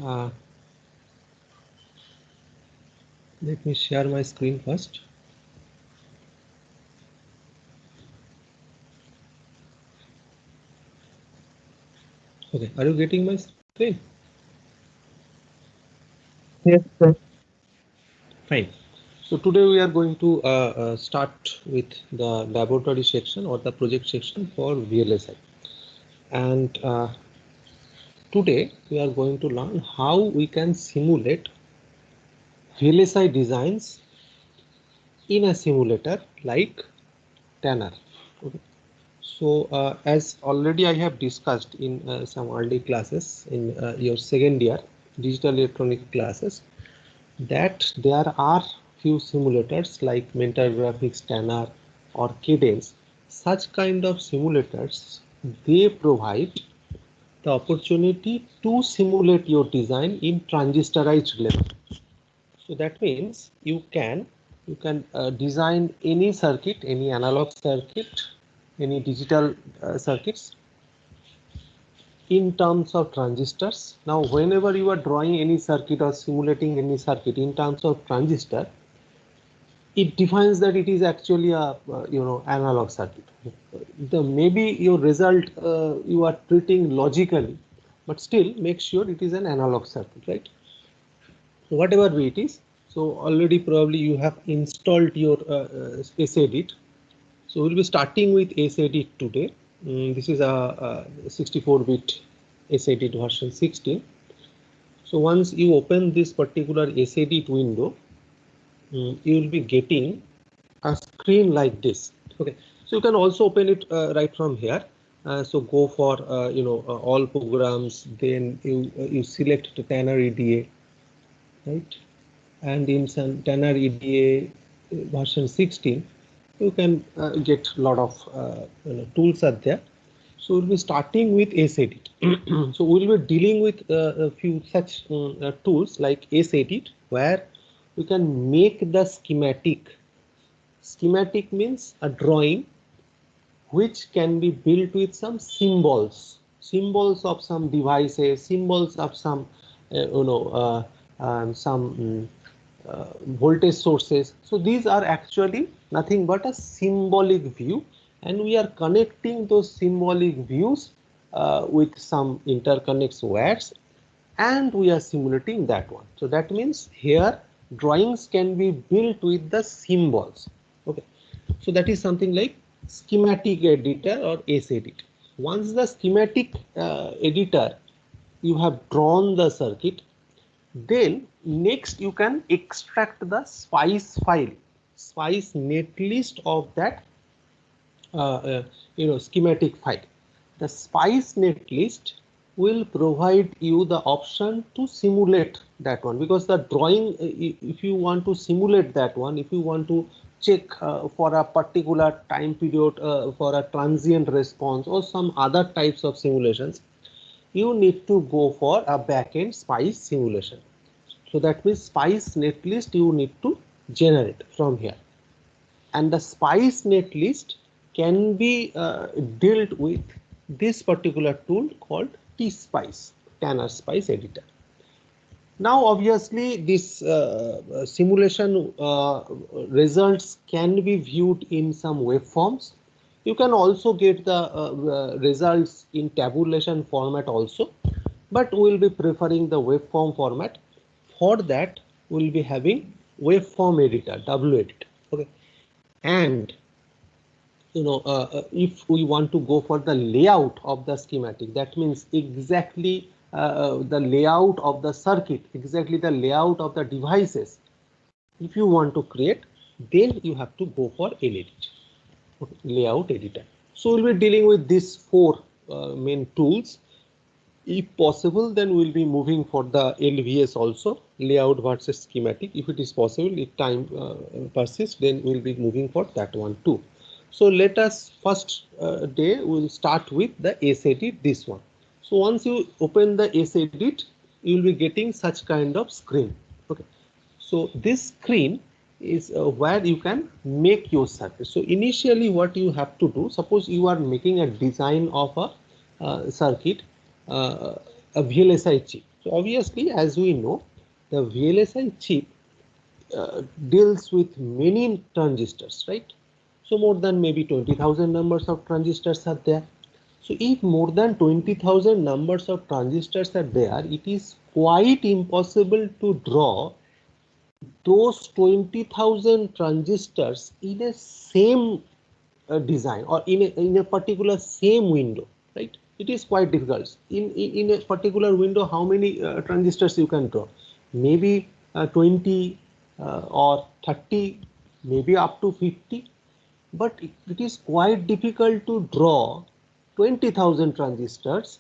Uh, Let me share my screen first. Okay, are you getting my screen? Yes, sir. Fine. So today we are going to start with the laboratory section or the project section for VLSI. And today we are going to learn how we can simulate VLSI designs in a simulator like Tanner. Okay. So as already I have discussed in some early classes in your second year digital electronic classes, that there are few simulators like Mentor Graphics, Tanner or Cadence. Such kind of simulators, they provide the opportunity to simulate your design in transistorized level. So that means you can design any circuit, any analog circuit, any digital circuits in terms of transistors. Now, whenever you are drawing any circuit or simulating any circuit in terms of transistor, it defines that it is actually a analog circuit. The maybe your result you are treating logically, but still make sure it is an analog circuit, right? So whatever way it is, so already probably you have installed your SEdit. So we'll be starting with SEdit today. This is a 64-bit SEdit version 16. So once you open this particular SEdit window, you will be getting a screen like this. Okay, so you can also open it right from here. So go for all programs, then you select the Tanner EDA, right? And in some Tanner EDA version 16, you can get a lot of tools are there. So we'll be starting with SEdit. So we'll be dealing with a few such tools like SEdit, where we can make the schematic. Schematic means a drawing which can be built with some symbols of some devices, symbols of some some voltage sources. So these are actually nothing but a symbolic view, and we are connecting those symbolic views with some interconnects wires, and we are simulating that one. So that means here drawings can be built with the symbols. Okay, so that is something like schematic editor or SEdit. Once the schematic editor, you have drawn the circuit, then next you can extract the spice file, spice netlist of that schematic file. The spice netlist will provide you the option to simulate that one, because the drawing, if you want to simulate that one, if you want to check for a particular time period for a transient response or some other types of simulations, you need to go for a backend spice simulation. So that means spice netlist you need to generate from here, and the spice netlist can be dealt with this particular tool called tSpice, Tanner Spice Editor. Now obviously this simulation results can be viewed in some waveforms. You can also get the results in tabulation format also, but we will be preferring the waveform format. For that we will be having waveform editor, WEdit. Okay, and if we want to go for the layout of the schematic, that means exactly the layout of the circuit, exactly the layout of the devices, if you want to create, then you have to go for LEdit, okay, layout editor. So we'll be dealing with these four main tools. If possible, then we'll be moving for the LVS also, layout versus schematic. If it is possible, if time persists, then we'll be moving for that one too. So let us first day we'll start with the SEdit, this one. So once you open the SEdit, you will be getting such kind of screen. Okay. So this screen is where you can make your circuit. So initially what you have to do, suppose you are making a design of a circuit, a VLSI chip. So obviously, as we know, the VLSI chip deals with many transistors, right? So more than maybe 20,000 numbers of transistors are there. So if more than 20,000 numbers of transistors are there, it is quite impossible to draw those 20,000 transistors in a same design or in a particular same window, right? It is quite difficult. In a particular window, how many transistors you can draw? Maybe 20 or 30, maybe up to 50. But it is quite difficult to draw 20,000 transistors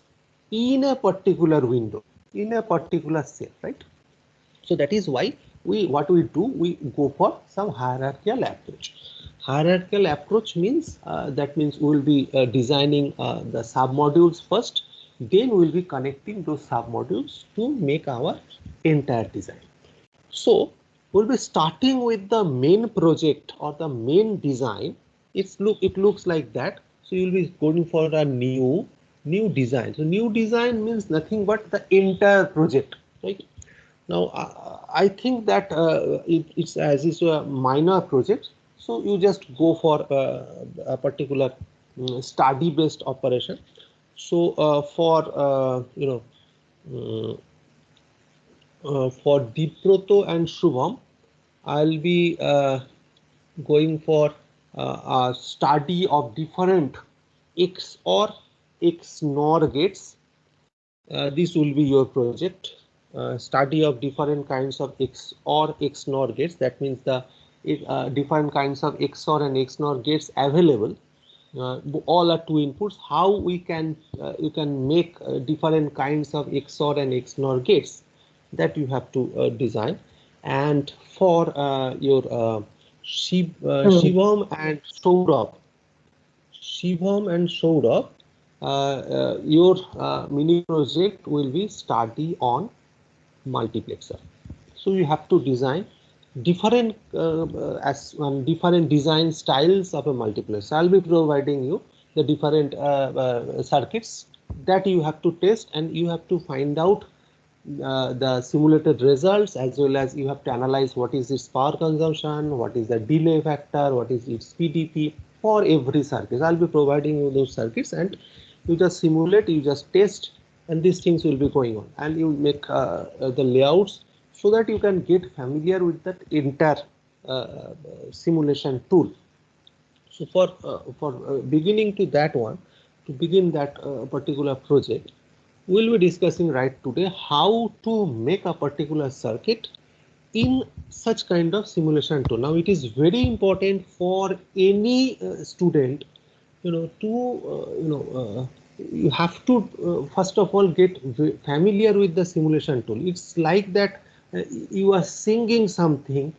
in a particular window, in a particular cell, right? So that is why we go for some hierarchical approach. Hierarchical approach means that means we will be designing the submodules first, then we will be connecting those submodules to make our entire design. So we'll be starting with the main project or the main design. It looks like that. So you'll be going for a new design. So new design means nothing but the entire project, right? Now I think that it's as is a minor project. So you just go for a particular study based operation. So for for Deeproto and Shubham, I'll be going for a study of different XOR XNOR gates. This will be your project. Study of different kinds of XOR XNOR gates. That means the different kinds of XOR and XNOR gates available. All are two inputs. How we can you can make different kinds of XOR and XNOR gates, that you have to design. And for your Shivam and Saurabh, your mini project will be study on multiplexer. So you have to design different different design styles of a multiplexer. I'll be providing you the different circuits that you have to test, and you have to find out the simulated results, as well as you have to analyze what is its power consumption, what is the delay factor, what is its PDP for every circuit. I'll be providing you those circuits, and you just simulate, you just test, and these things will be going on, and you make the layouts so that you can get familiar with that entire simulation tool. So for beginning to that one, to begin that particular project, we'll be discussing right today how to make a particular circuit in such kind of simulation tool. Now it is very important for any student, you have to first of all get familiar with the simulation tool. It's like that you are singing something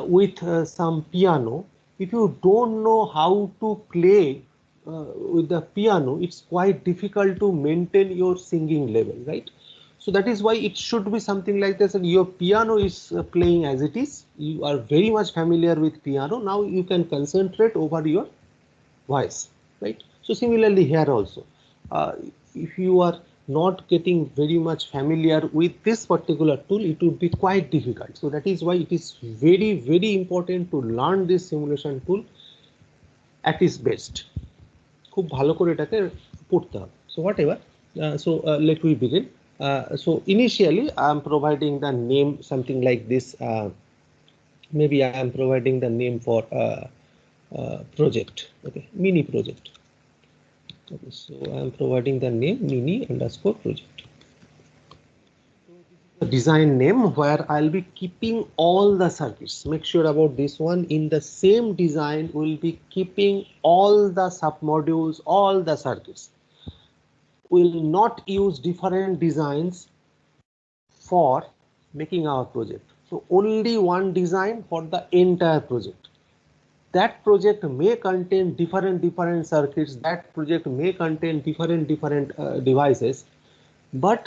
with some piano. If you don't know how to play with the piano, it's quite difficult to maintain your singing level, right? So that is why it should be something like this, and your piano is playing as it is. You are very much familiar with piano. Now you can concentrate over your voice, right? So similarly here also, if you are not getting very much familiar with this particular tool, it would be quite difficult. So that is why it is very important to learn this simulation tool at its best. খুব ভালো করে এটাকে পড়তে হবে. So whatever, let me begin. So initially I am providing the name something like this. Maybe I am providing the name for project, okay, mini project. Okay, so I am providing the name mini_project. The design name where I'll be keeping all the circuits. Make sure about this one. In the same design, we'll be keeping all the submodules, all the circuits. We'll not use different designs for making our project. So only one design for the entire project. That project may contain different circuits. That project may contain different devices, but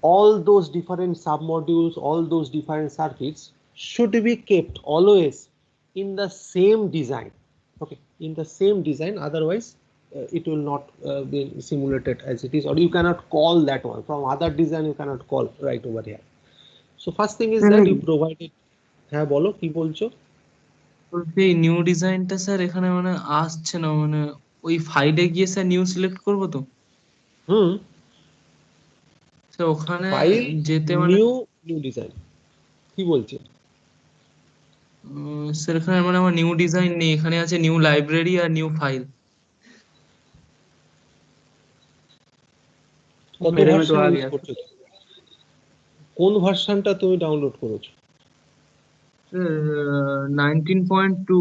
all those different submodules, all those different circuits should be kept always in the same design. Okay, in the same design. Otherwise, it will not be simulated as it is, or you cannot call that one from other design. You cannot call right over here. So first thing is that you provided. হ্যাঁ বলো কি বলছো? বলছি new ডিজাইনটা sir এখানে মানে আসছে না, মানে ওই ফাইলে গিয়ে স্যার নিউ সিলেক্ট করব তো হুম, স্যার ওখানে ফাইল যেতে মানে নিউ ডিজাইন কি বলছে? স্যার এখানে মানে আমার নিউ ডিজাইন নেই, এখানে আছে নিউ লাইব্রেরি আর নিউ ফাইল। কত मेरे में तो ভার্সন आ ইউজ गया করছো? কোন ভার্সনটা তুমি ডাউনলোড করেছো? सर 19.2।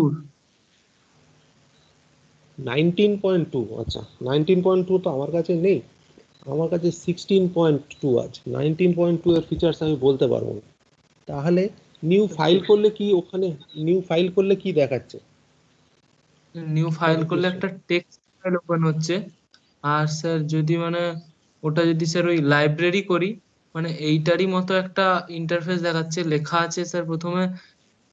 19.2, আচ্ছা 19.2 তো আমার কাছে নেই, আমার কাছে 16.2 আছে। 19.2 এর ফিচার্স আমি বলতে পারবো না। তাহলে নিউ ফাইল করলে কি ওখানে নিউ ফাইল করলে কি দেখাচ্ছে? নিউ ফাইল করলে একটা টেক্সট ফাইল ওপেন হচ্ছে, আর স্যার যদি মানে ওটা যদি স্যার ওই লাইব্রেরি করি মানে এইটারই মতো একটা ইন্টারফেস দেখাচ্ছে, লেখা আছে স্যার প্রথমে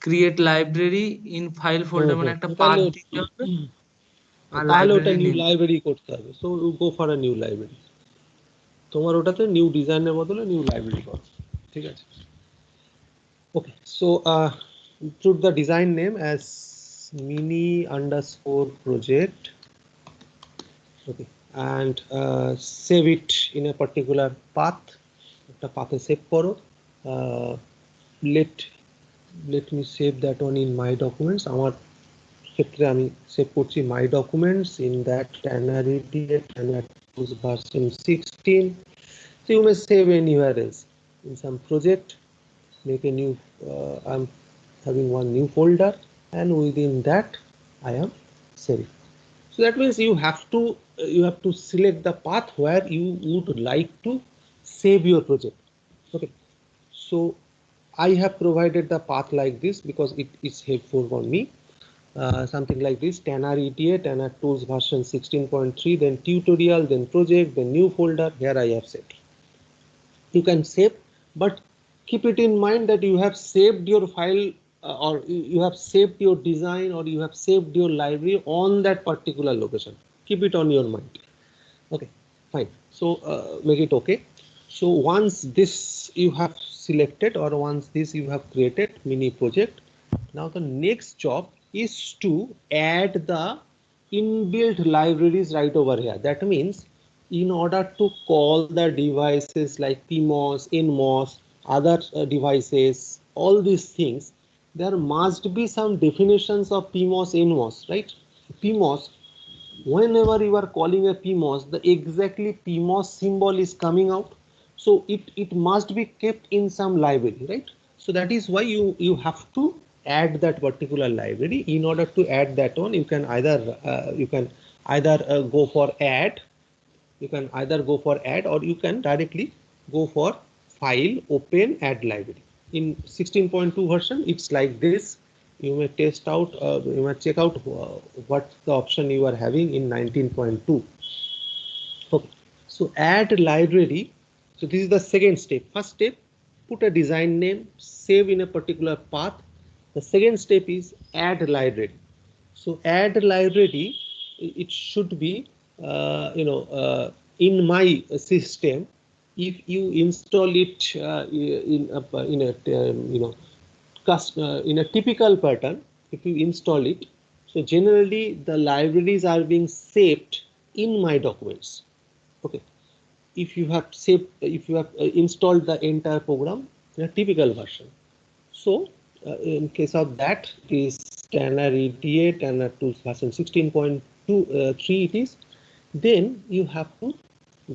create library in file folder, মানে একটা পাথ তাহলে দিতে হবে আর তাহলে ওটা লাইব্রেরি নিউ নেম। লাইব্রেরি করতে হবে। So go for a new library. তোমার ওটাতে নিউ ডিজাইনের বদলে নিউ লাইব্রেরি করো, ঠিক আছে? Okay, so put the design name as mini underscore project. Okay, and save it in a particular path. একটা পাথে সেভ করো। let me save that one in my documents. আমার ক্ষেত্রে আমি সেভ করছি my documents in that Tanarity version 16. So you may save anywhere else in some project. Make a new I'm having one new folder, and within that I am saving. So that means you have to select the path where you would like to save your project. Okay, so I have provided the path like this because it is helpful for me. Something like this: Tanner ETA, Tanner Tools version 16.3, then tutorial, then project, then new folder. Here I have set. You can save, but keep it in mind that you have saved your file, or you have saved your design, or you have saved your library on that particular location. Keep it on your mind. Okay, fine. So make it okay. So once this you have selected, or once this you have created mini project, now the next job is to add the inbuilt libraries right over here. That means in order to call the devices like PMOS, NMOS, other devices, all these things, there must be some definitions of PMOS, NMOS, right? PMOS, whenever you are calling a PMOS, the exactly PMOS symbol is coming out. So it must be kept in some library, right? So that is why you have to add that particular library. In order to add that one, you can either go for add, or you can directly go for file, open, add library. In 16.2 version, it's like this. You may test out, you may check out what the option you are having in 19.2. Okay, so add library. So this is the second step. First step, put a design name, save in a particular path. The second step is add library. So add library, it should be in my system. If you install it in a typical pattern, if you install it, so generally the libraries are being saved in my documents. Okay, if you have installed the entire program in a typical version. So in case of that, it is Tanner ETA, Tanner Tools version 16.3 it is. Then you have to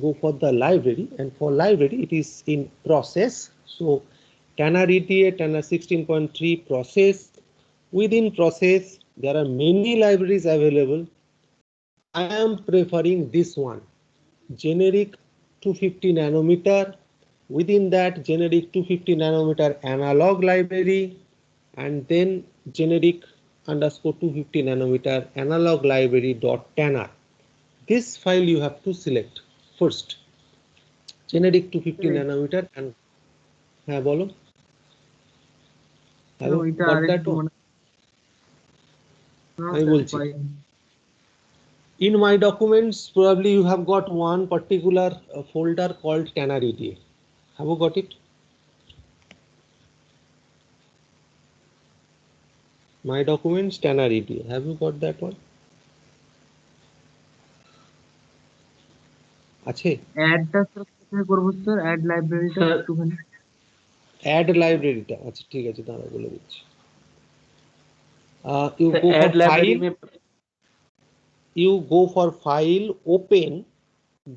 go for the library, and for library it is in process. So Tanner ETA, Tanner 16.3 process. Within process there are many libraries available. I am preferring this one, generic 250 nanometer. Within that, generic 250 nanometer analog library, and then generic underscore 250 nanometer analog library dot tanner. This file you have to select first. Generic 250 nanometer and হ্যাঁ বলো, hello, got that one? আমি বলছি In my documents, probably you have got one particular folder called Tanner EDA. Have you got it? My documents, Tanner EDA. Have you got that one? আছে? অ্যাডটা sir কোথায় করবো sir? Add লাইব্রেরিটা একটুখানি। Add লাইব্রেরিটা আচ্ছা ঠিক আছে দাঁড়া বলে দিচ্ছি। You go add for library file, में you go for file, open,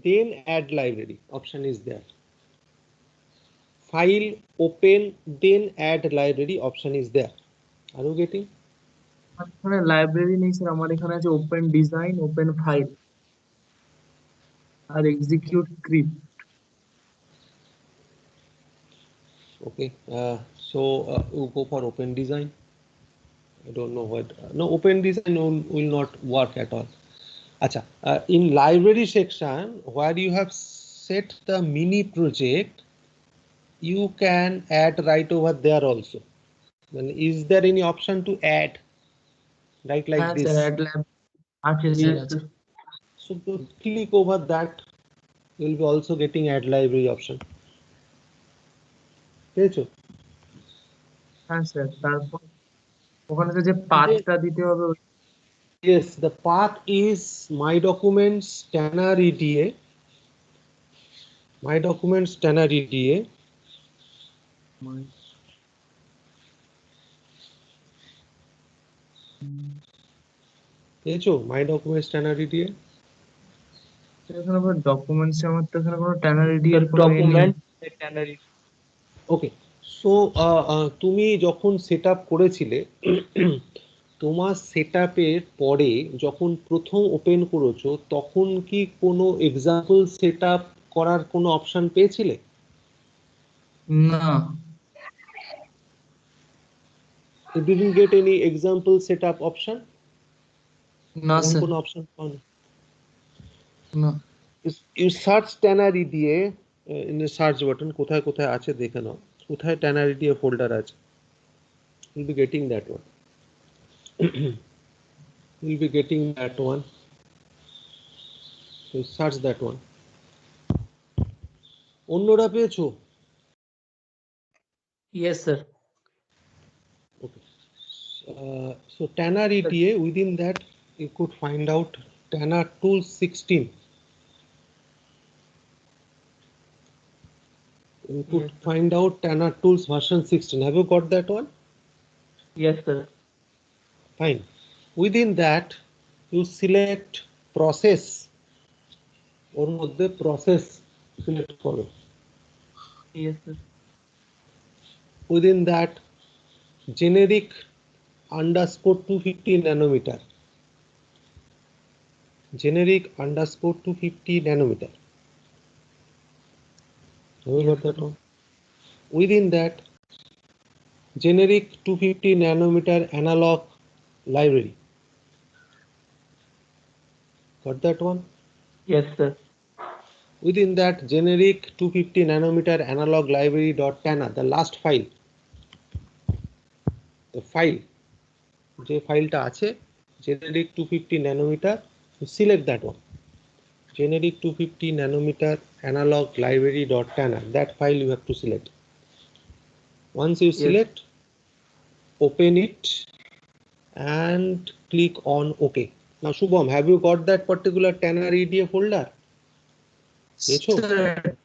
then add library option is there. File, open, then add library option is there. Are you getting? এখানে লাইব্রেরি নেই স্যার, আমার এখানে আছে ওপেন ডিজাইন, ওপেন ফাইল আর execute script. Okay, so you go for open design. I don't know what. No, open design will not work at all. Acha, in library section where you have set the mini project, you can add right over there also. Then is there any option to add? Right like হ্যাঁ this. Sir, add library আছে sir, আছে। So to click over that, you will be also getting add library option. পেয়েছো? হ্যাঁ sir, তারপর ওখানে তো যে পাথটা দিতে হবে Yes, the path is my documents Tanner EDA. My documents Tanner EDA. পেয়েছো? My documents Tanner EDA. এখানে আবার ডকুমেন্টস, আমার তো এখানে কোনো ট্যানার এডিএ এর কোনো document Tanner Okay, so তুমি যখন সেট আপ করেছিলে তোমার সেট আপের পরে যখন প্রথম ওপেন করেছো তখন কি কোনো এক্সাম্পল সেট আপ করার কোনো অপশন পেয়েছিলে? না। You didn't get any example setup option? না এরকম স্যার, কোনো অপশন পাওনি? না। You search Tanner EDA in the search button, কোথায় কোথায় আছে দেখে নাও, কোথায় Tanner EDA folder আছে, you'll be getting that one. You'll be getting that one. So search that one. অন্যরা পেয়েছো? yes sir Okay. So Tanner EDA, within that you could find out Tanner Tools 16. You could Yes. find out Tanner Tools version 16. Have you got that one? yes sir Fine. Within that you select process. ওর মধ্যে process select করো. yes sir Within that generic underscore 250 nanometer. Generic underscore 250 nanometer. Have you got that one? Within that generic 250 nanometer analog library. Got that one? yes sir Within that generic 250 nanometer analog library dot Tanner, the last file, the file, যে ফাইলটা আছে generic 250 nanometer, you select that one. Generic 250 nanometer analog library dot Tanner, that file you have to select. Once you select, open it and click on OK. Now Shubham, have you got that particular Tanner EDA folder? পেয়েছো?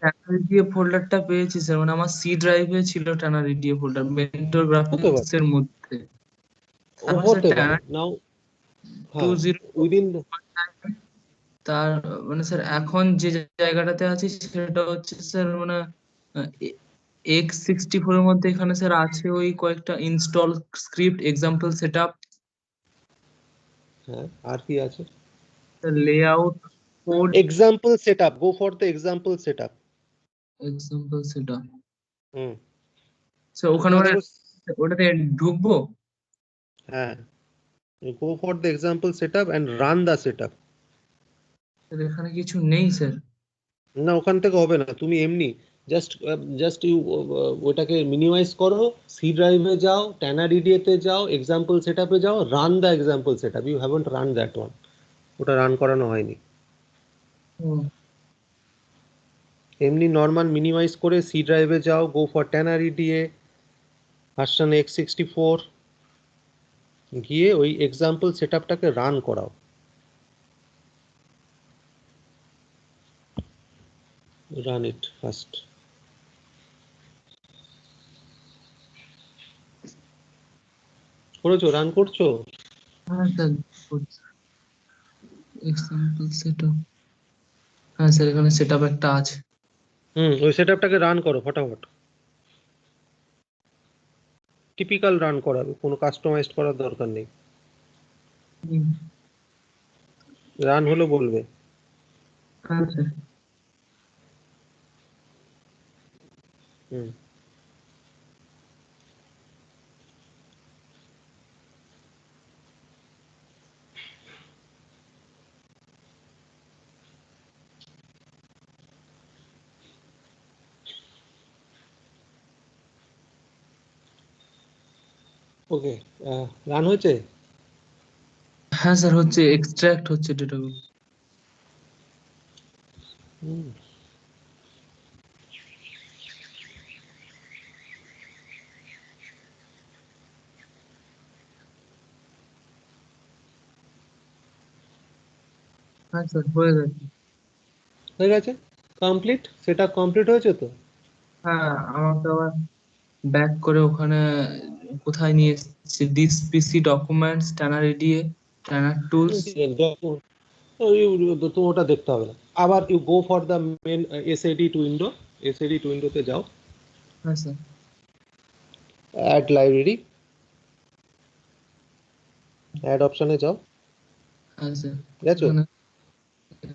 ট্যানার ADA ফোল্ডারটা পেয়েছি sir, মানে আমার C ড্রাইভে ছিল ট্যানার ADA folder mentor graphics এর মধ্যে। Whatever. Now, 20 within the, তার মানে স্যার এখন যে জায়গাটাতে আছি সেটা হচ্ছে স্যার মানে x64 এর মধ্যে এখানে স্যার আছে ওই কয়েকটা ইনস্টল স্ক্রিপ্ট, এক্সাম্পল সেটআপ, হ্যাঁ আর কি আছে? Layout, code, Example setup. Go for the example setup. Example setup. Hmm. Sir ওখানে মানে ওটাতে ঢুকবো? হ্যাঁ, go for the example setup and run the setup. Sir এখানে কিছু নেই স্যার। না ওখান থেকে হবে না, তুমি এমনি জাস্ট ইউ ওটাকে মিনিমাইজ করো, সি ড্রাইভে যাও, ট্যানার ইডিএ তে যাও, এক্সাম্পল সেটআপে যাও, run the example setup. You haven't run that one. ওটা রান করানো হয়নি। হুম, এমনি নর্মাল মিনিমাইজ করে সি ড্রাইভে যাও, go for TannarEDA version x64, গিয়ে ওই এক্সাম্পল সেটআপটাকে রান করাও। Run it first. করেছো? রান করছো? হ্যাঁ স্যার, এক্সাম্পল সেটআপ, হ্যাঁ স্যার এখানে সেটআপ একটা আছে। ওই সেটআপটাকে রান করো ফটাফট। টিপিক্যাল রান করাবে, কোনো কাস্টমাইজ করার দরকার নেই। হুম, রান হলো বলবে। হ্যাঁ স্যার। হুম ওকে, রান হয়েছে? হ্যাঁ স্যার হচ্ছে, এক্সট্রাক্ট হচ্ছে ডেটাগুলো। হুম হ্যাঁ স্যার হয়ে গেছে। হয়ে গেছে, কমপ্লিট। সেটআপ কমপ্লিট হয়েছে তো? হ্যাঁ, আমাকে আবার ব্যাক করে ওখানে কোথায় নিয়ে এসেছি, this PC documents, TannarEDA, Tannar tools. তো ওটা দেখতে হবে না। আবার you go for the main SAD to window. SAD to উইন্ডোতে যাও, হ্যাঁ স্যার। অ্যাড লাইব্রেরি, অ্যাড অপশনে যাও। হ্যাঁ স্যার। গেছো? এখানে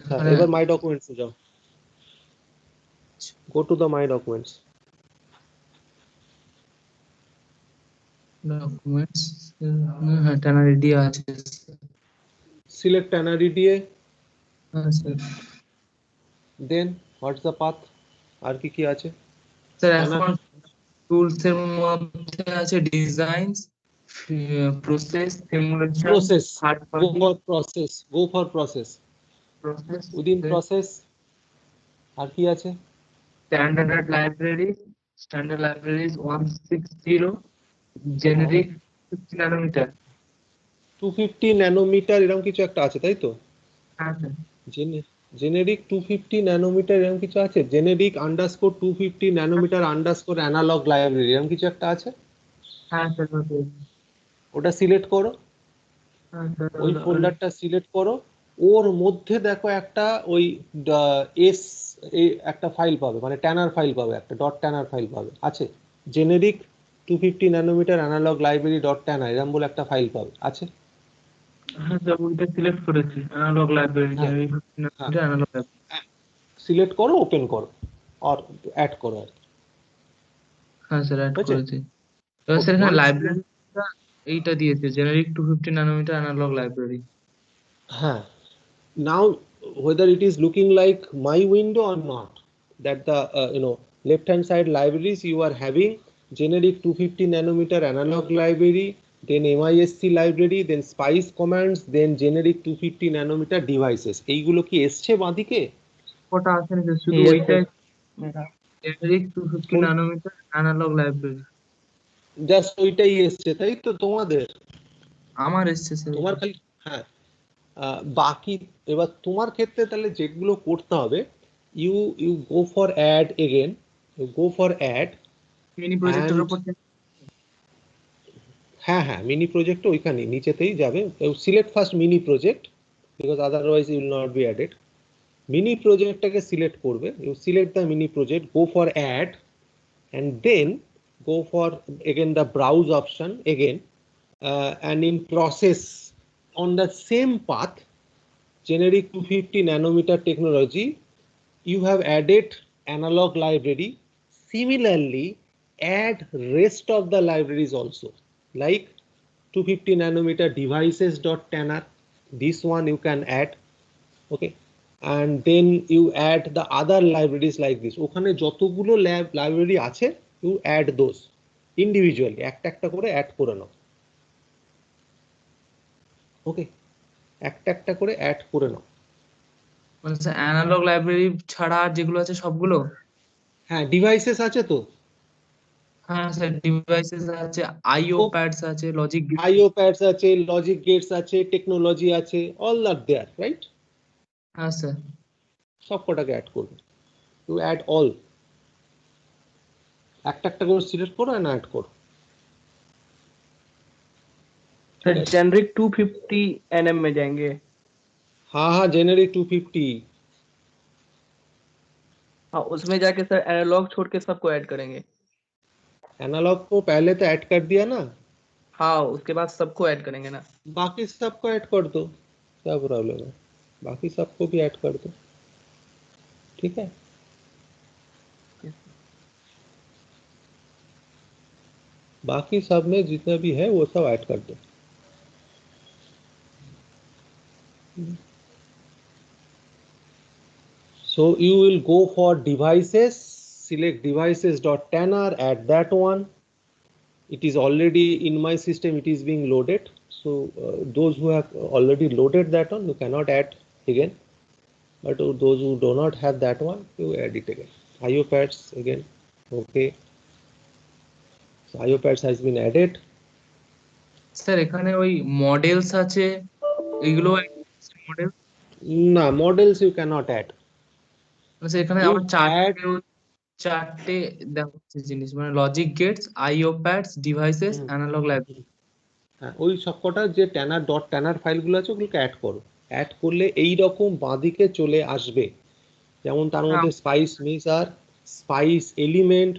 হ্যাঁ, এখানে এবার মাই ডকুমেন্টসে যাও। Go to the my documents. Documents, হ্যাঁ TannarEDA আছে। সিলেক্ট TannarEDA, হ্যাঁ sir. Then what's the path, আর কি কি আছে? স্যার টানার এখন টুলস এর মধ্যে আছে designs, process, simulation, process, third go party, for process, go for process. Process, within process আর কি আছে? স্ট্যান্ডার্ড লাইব্রেরি, স্ট্যান্ডার্ড লাইব্রেরিজ 160, হ্যাঁ, জেনেরিক 50 ন্যানোমিটার। 250 ন্যানোমিটার এরকম কিছু একটা আছে, তাই তো? হ্যাঁ স্যার। জেনেরিক 250 ন্যানোমিটার এরকম কিছু আছে, generic underscore 250 nanometre underscore analogue library এরকম কিছু একটা আছে। হ্যাঁ স্যার ওকে। ওটা সিলেক্ট করো, হ্যাঁ স্যার ওই ফোল্ডারটা সিলেক্ট করো। ওর মধ্যে দেখো একটা ওই এস, একটা ফাইল পাবে, মানে ট্যানার ফাইল পাবে, একটা ডট ট্যানার ফাইল পাবে, আছে। Generic 250 nanometre analog library dot Tanner এরকম বলে একটা ফাইল পাবে, আছে। হ্যাঁ স্যার ওইটা সিলেক্ট করেছি, অ্যানালগ লাইব্রেরি, হ্যাঁ জেনেরিক হ্যাঁ, অ্যানালগ লাইব্রেরি। সিলেক্ট করো, ওপেন করো, আর অ্যাড করো আর কি। হ্যাঁ স্যার অ্যাড হয়েছে? করেছি। এবার স্যার এখানে ওয়ান্স, লাইব্রেরিটা এইটা দিয়েছে, জেনারিক 250 ন্যানোমিটার অ্যানালগ লাইব্রেরি। হ্যাঁ, now whether it is looking like my window or not, that the left hand side libraries you are having generic 250 nanometer analog library, then MISC library, then spice commands, then generic 250 nanometer devices, এইগুলো কি এসছে বাঁদিকে? ওটা আসেনি sir, শুধু Yes, sir. ওইটাই, generic 250 কোন, nanometre analog library. Just ওইটাই এসছে তাই তো তোমাদের? আমার এসছে স্যার তোমার ওটা। খালি, হ্যাঁ, বাকি এবার তোমার ক্ষেত্রে তাহলে যেগুলো করতে হবে, you you go for add again, go for add, mini প্রজেক্টের অ্যান্ড উপর হ্যাঁ হ্যাঁ, মিনি প্রজেক্ট ওইখানে নিচেতেই যাবে। Select first mini project, because otherwise you'll not be added. Mini প্রজেক্টটাকে সিলেক্ট করবে, you select the mini project, go for add, and then go for again the browse option again, and in process on the same path, generic 250 nanometer technology, you have added analog library. Similarly, add rest of the libraries also, like 250 nanometer devices.tanner, this one you can add, okay, and then you add the other libraries like this, ওখানে যতগুলো library আছে you add those individually, একটা একটা করে add করে নাও, ওকে। একটা একটা করে অ্যাড করে নাও। মানে স্যার অ্যানালগ লাইব্রেরি ছাড়া আর যেগুলো আছে সবগুলো? হ্যাঁ, ডিভাইসেস আছে তো, হ্যাঁ স্যার, ডিভাইসেস আছে, আইও প্যাডস আছে, লজিক গেট। আইও প্যাডস আছে, লজিক গেটস আছে, টেকনোলজি আছে, অল আর দেয়ার, রাইট? হ্যাঁ স্যার। সব কটাকে অ্যাড করবে, টু অ্যাড অল, একটা একটা করে সিলেক্ট করো এন্ড অ্যাড করো। सर जेनरिक 250 nm में जाएंगे। हाँ हाँ, जेनेरिक 250। हाँ उसमें जाके सर एनालॉग छोड़ के सबको ऐड करेंगे। एनालॉग को पहले तो ऐड कर दिया ना, हाँ उसके बाद सबको ऐड करेंगे ना। बाकी सबको ऐड कर दो, क्या प्रॉब्लम है, बाकी सबको भी ऐड कर दो, ठीक है। बाकी सब में जितना भी है वो सब ऐड कर दो। So you will go for devices, select devices.tanner, add that one. It is already in my system, it is being loaded. So those who have already loaded that one, you cannot add again. But those who do not have that one, you add it again. IO pads again, okay. So IO pads has been added. Sir এখানে ওই models আছে, এগুলো model? No, models you cannot add. মানে এখানে You আমার add, চারটে দেখাচ্ছে জিনিস, মানে লজিক গেটস, আইও প্যাডস, ডিভাইসেস, অ্যানালগ লাইব্রেরি। হ্যাঁ ওই সবকটা যে ট্যানার ডট ট্যানার ফাইলগুলো আছে ওগুলোকে অ্যাড করো। অ্যাড করলে এই রকম বাঁদিকে চলে আসবে, যেমন তার মধ্যে spice measure, spice element,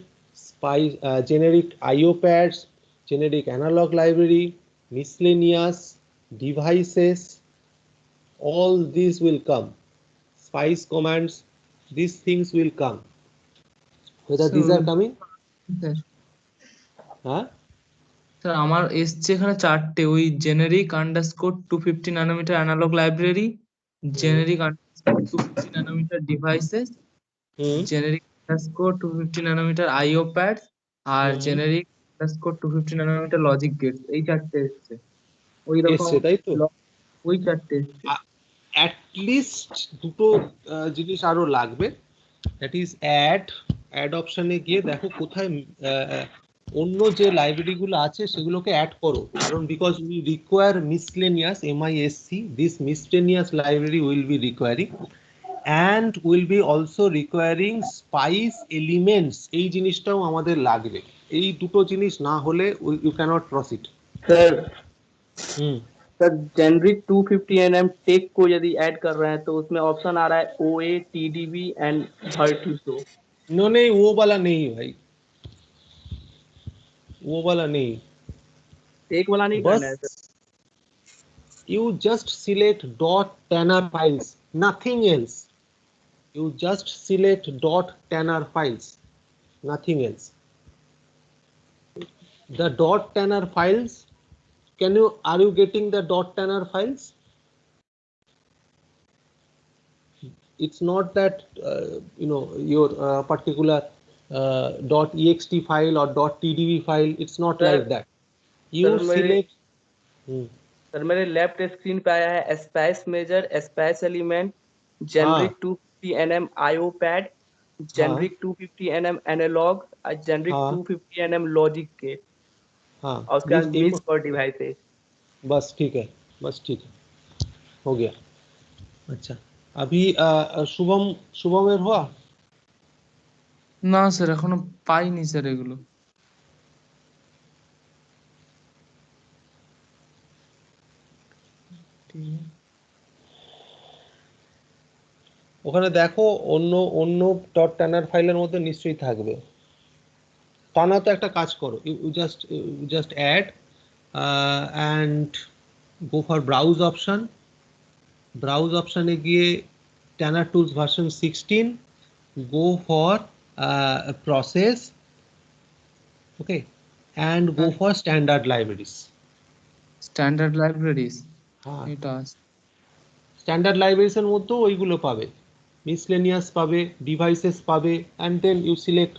spice generic IO pads, generic analogue library, miscellaneous, devices, all these will come, spice commands, these things will come, whether these are coming. হ্যাঁ স্যার আমার এসছে এখানে চারটে, ওই generic underscore 250 nanometre analog library, generic underscore 250 nanometre devices, generic underscore 250 nanometre IO pad, আর generic underscore 250 nanometre logic gate. এই চারটে এসছে ওই রকম, এসছে তাই তো। ওই চারটে এসছে। অ্যাট লিস্ট দুটো জিনিস আরো লাগবে, দ্যাট ইজ অ্যাড অপশনে গিয়ে দেখো কোথায় অন্য যে লাইব্রেরিগুলো আছে সেগুলোকে অ্যাড করো, কারণ because we require miscellaneous MISC, this miscellaneous library will be requiring and will be also requiring spice elements, এই জিনিসটাও আমাদের লাগবে। এই দুটো জিনিস না হলে you cannot proceed. Sir sir generic 250 nm tech को यदि ऐड कर रहे हैं तो उसमें ऑप्शन आ रहा है OA TDB एंड वर्टिसो। नो नहीं, वो वाला नहीं भाई, वो वाला नहीं, टेक वाला नहीं करना है सर। बस you just select .tanner files, nothing else. You just select .tanner files, nothing else. The .tanner files, are you getting the .tanner files? It's not that your particular .ext file or .tdb file, it's not Sir, like that. You select sir मेरे left screen पे आया है spice measure, spice element, generic 250 nm IO pad, generic 250 nm analogue, generic 250 nm logic के, और उसके बाद miss और devices. बस ठीक है, बस ठीक है, हो गया। अच्छा अभी শুভমের হওয়া? না স্যার এখনো পাইনি স্যার এগুলো। ওখানে দেখো অন্য ডট টানার ফাইলের মধ্যে নিশ্চয়ই থাকবে। তা না তো একটা কাজ করো, you just add and go for browse option, browse অপশনে গিয়ে Tanner tools version 16, go for process, okay, and go for standard libraries. Standard libraries, এটা আছে। স্ট্যান্ডার্ড লাইব্রেরিজ এর মধ্যেও ওইগুলো পাবে, মিসলেনিয়াস পাবে, ডিভাইসেস পাবে, and then you select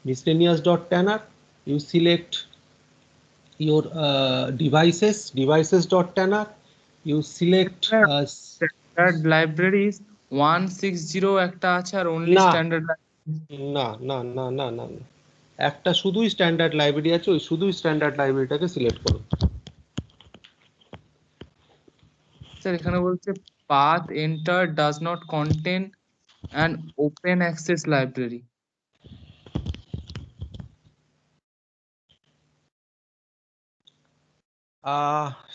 miscellaneous.tanner, you select your devices.tanner, You select standard libraries 160 একটা আছে আর অনলি না। স্ট্যান্ডার্ড না না না না না না, একটা শুধুই স্ট্যান্ডার্ড লাইব্রেরি আছে, ওই শুধুই স্ট্যান্ডার্ড লাইব্রেরিটাকে সিলেক্ট করো। স্যার এখানে বলছে path enter does not contain an open access library.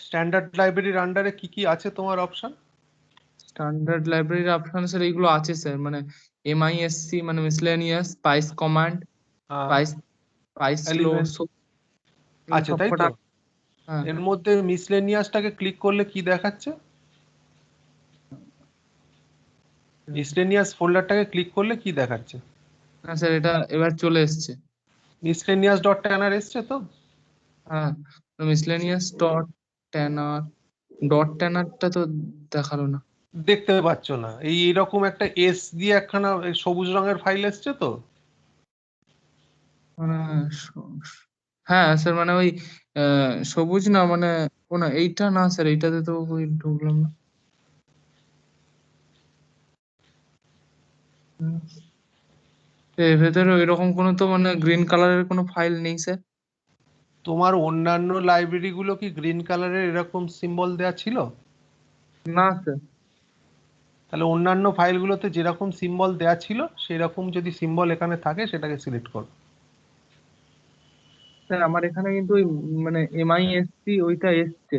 Standard লাইব্রেরির আন্ডারে কি কি আছে তোমার অপশন? স্ট্যান্ডার্ড লাইব্রেরির অপশন স্যার এইগুলো আছে স্যার, মানে MISC মানে miscellaneous, spice command, spice spice slow, Elements আছে তাই তো? হ্যাঁ এর মধ্যে মিসলেনিয়াসটাকে ক্লিক করলে কি দেখাচ্ছে? মিসলেনিয়াস ফোল্ডারটাকে ক্লিক করলে কি দেখাচ্ছে? হ্যাঁ স্যার এটা এবার চলে এসছে। মিসলেনিয়াস ডট ট্যানার এসছে তো? হ্যাঁ মিসলেনিয়াস ডট ট্যানারটা তো দেখালো না। দেখতে পাচ্ছ না? এইরকম একটা এস দিয়ে একখানা সবুজ রঙের ফাইল এসছে তো? মানে হ্যাঁ স্যার মানে ওই সবুজ না মানে কোন এইটা না স্যার, এইটাতে তো ওই ঢুকলাম না। এর ভেতরে ওইরকম কোনো তো মানে গ্রিন কালারের কোনো ফাইল নেই স্যার। তোমার অন্যান্য লাইব্রেরি গুলো কি গ্রিন কালারের এরকম সিম্বল দেওয়া ছিল? না স্যার। তাহলে অন্যান্য ফাইলগুলোতে যেরকম সিম্বল দেওয়া ছিল সেই রকম যদি সিম্বল এখানে থাকে সেটাকে সিলেক্ট করো। স্যার আমার এখানে কিন্তু ওই মানে MISC ওইটা এসছে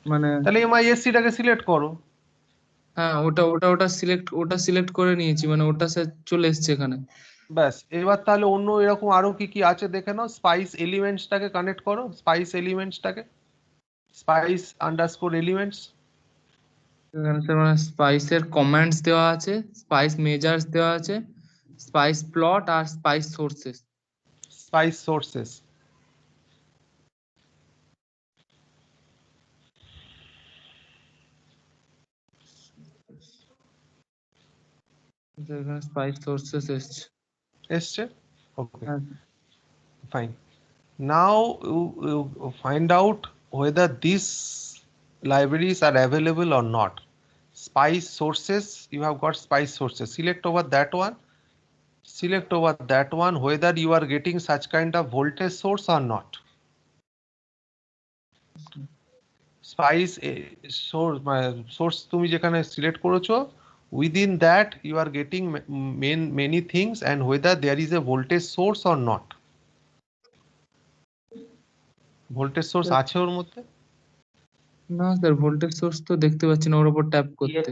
মানে। তাহলে MISC-টাকে সিলেক্ট করো। হ্যাঁ ওটা সিলেক্ট করে নিয়েছি, মানে ওটা স্যার চলে এসছে এখানে। ব্যাস, এবার তাহলে অন্য এরকম আরো কি কি আছে দেখে নাও। স্পাইস এলিমেন্টসটাকে কানেক্ট করো, স্পাইস এলিমেন্টসটাকে, স্পাইস আন্ডারস্কোর এলিমেন্টস। এখানে স্যার মানে স্পাইসের কমান্ডস দেওয়া আছে, স্পাইস মেজার্স দেওয়া আছে, স্পাইস প্লট আর স্পাইস সোর্সেস। Spice sources. এখানে স্পাইস সোর্সেস এসছে। এসছে? ওকে, হ্যাঁ fine. Now you find out whether these libraries are available or not. Spice sources, you have got spice sources. Select over that one. Select over that one whether you are getting such kind of voltage source or not. Spice source তুমি যেখানে select করেছো, within that you are getting many things and whether there is a voltage source or not. Voltage source আছে ওর মধ্যে? না sir voltage source তো দেখতে পাচ্ছি না ওর উপর ট্যাপ করতে।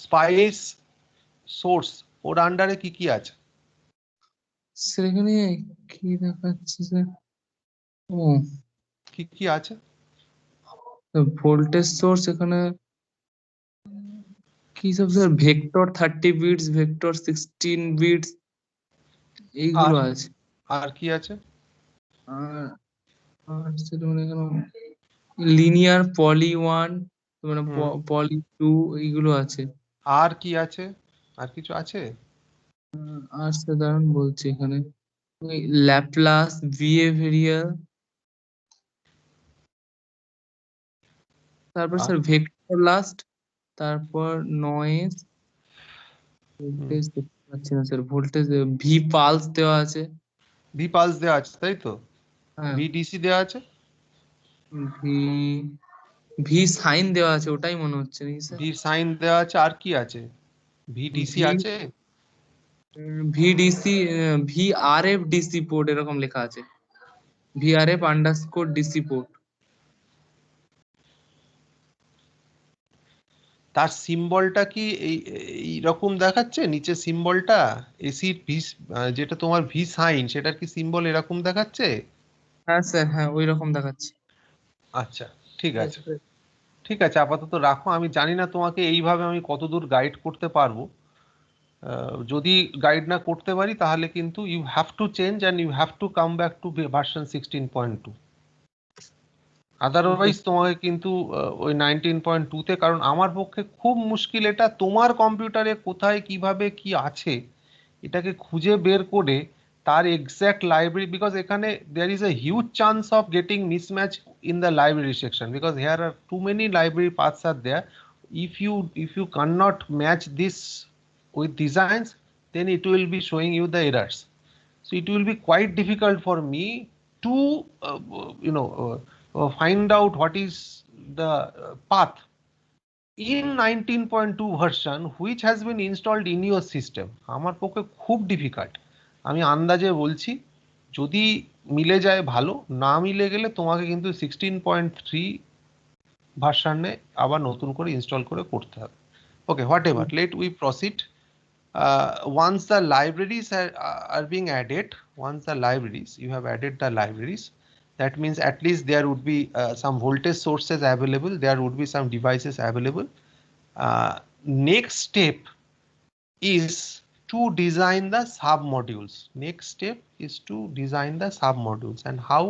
স্পাইস সোর্স ওর আন্ডারে কি কি আছে? স্যার এখানে কি দেখাচ্ছে স্যার? ও কি কি আছে? ভোল্টেজ সোর্স এখানে কি সব sir, vector 30 bits, vector 16 bits এইগুলো আছে। আর কি আছে? আর আর সেটা মানে এখানে লিনিয়ার পলি 1 মানে পলি 2 এইগুলো আছে। আর কি আছে? আর কিছু আছে? আর স্যার দাঁড়ান বলছি এখানে ওই ল্যাপ্লাস বিহেভিয়ার, তারপর স্যার ভেক্টর লাস্ট, তারপর নয়েজ। ভোল্টেজ দেখতে পাচ্ছি না স্যার, ভোল্টেজ ভি পালস দেওয়া আছে। ভি পালস দেওয়া আছে তাই তো? হ্যাঁ ভিডিসি দেওয়া আছে? ভি ভি সাইন দেওয়া আছে ওটাই মনে হচ্ছে নাকি স্যার? ভি সাইন দেওয়া আছে। আর কি আছে? ভিডিসি ভি আছে? ভিডিসি VRF ডিসি পোর্ট এরকম লেখা আছে, VRF আন্ডারস্কোর ডিসি পোর্ট। তার সিম্বলটা কি এইরকম দেখাচ্ছে নিচে সিম্বলটা? এসি ভি, যেটা তোমার ভি সাইন সেটার কি সিম্বল এরকম দেখাচ্ছে? হ্যাঁ স্যার হ্যাঁ ওই রকম দেখাচ্ছে। আচ্ছা ঠিক আছে, ঠিক আছে, আপাতত রাখো। আমি জানি না তোমাকে এইভাবে আমি কতদূর গাইড করতে পারবো। যদি গাইড না করতে পারি তাহলে কিন্তু you have to change and you have to come back to version 16.2। Otherwise তোমাকে কিন্তু ওই 19.2-তে, কারণ আমার পক্ষে খুব মুশকিল এটা তোমার কম্পিউটারে কোথায় কিভাবে কি আছে এটাকে খুঁজে বের করে তার exact library, because এখানে there is a huge chance of getting mismatch in the library section, because here are too many library paths are there. If you cannot match this with designs, then it will be showing you the errors. So it will be quite difficult for me to find out what is the path in 19.2 version which has been installed in your system. আমার পক্ষে খুব difficult. আমি আন্দাজে বলছি, যদি মিলে যায় ভালো, না মিলে গেলে তোমাকে কিন্তু 16.3 ভার্সনে আবার নতুন করে ইনস্টল করে করতে হবে। Okay, whatever, let we proceed. Once the libraries are being added, once the libraries, you have added the libraries, that means at least there would be some voltage sources available, there would be some devices available. Next step is to design the sub modules. Next step is to design the sub modules, and how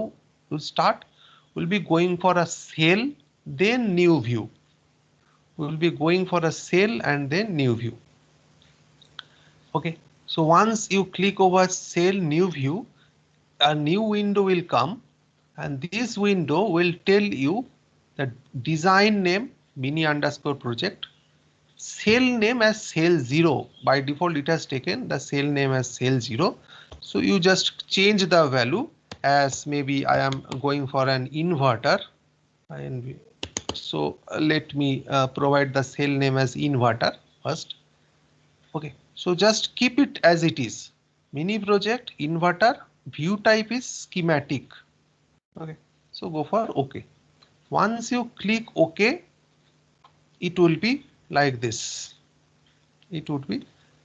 to start? We'll be going for a cell, then new view. We'll be going for a cell and then new view. Okay, so once you click over cell new view, a new window will come, and this window will tell you the design name mini_project, cell name as cell 0. By default it has taken the cell name as cell 0, so you just change the value as maybe I am going for an inverter, and so let me provide the cell name as inverter first. Okay, so just keep it as it is, mini project inverter, view type is schematic. Okay, so go for OK. Once you click OK, it will be like this. It would be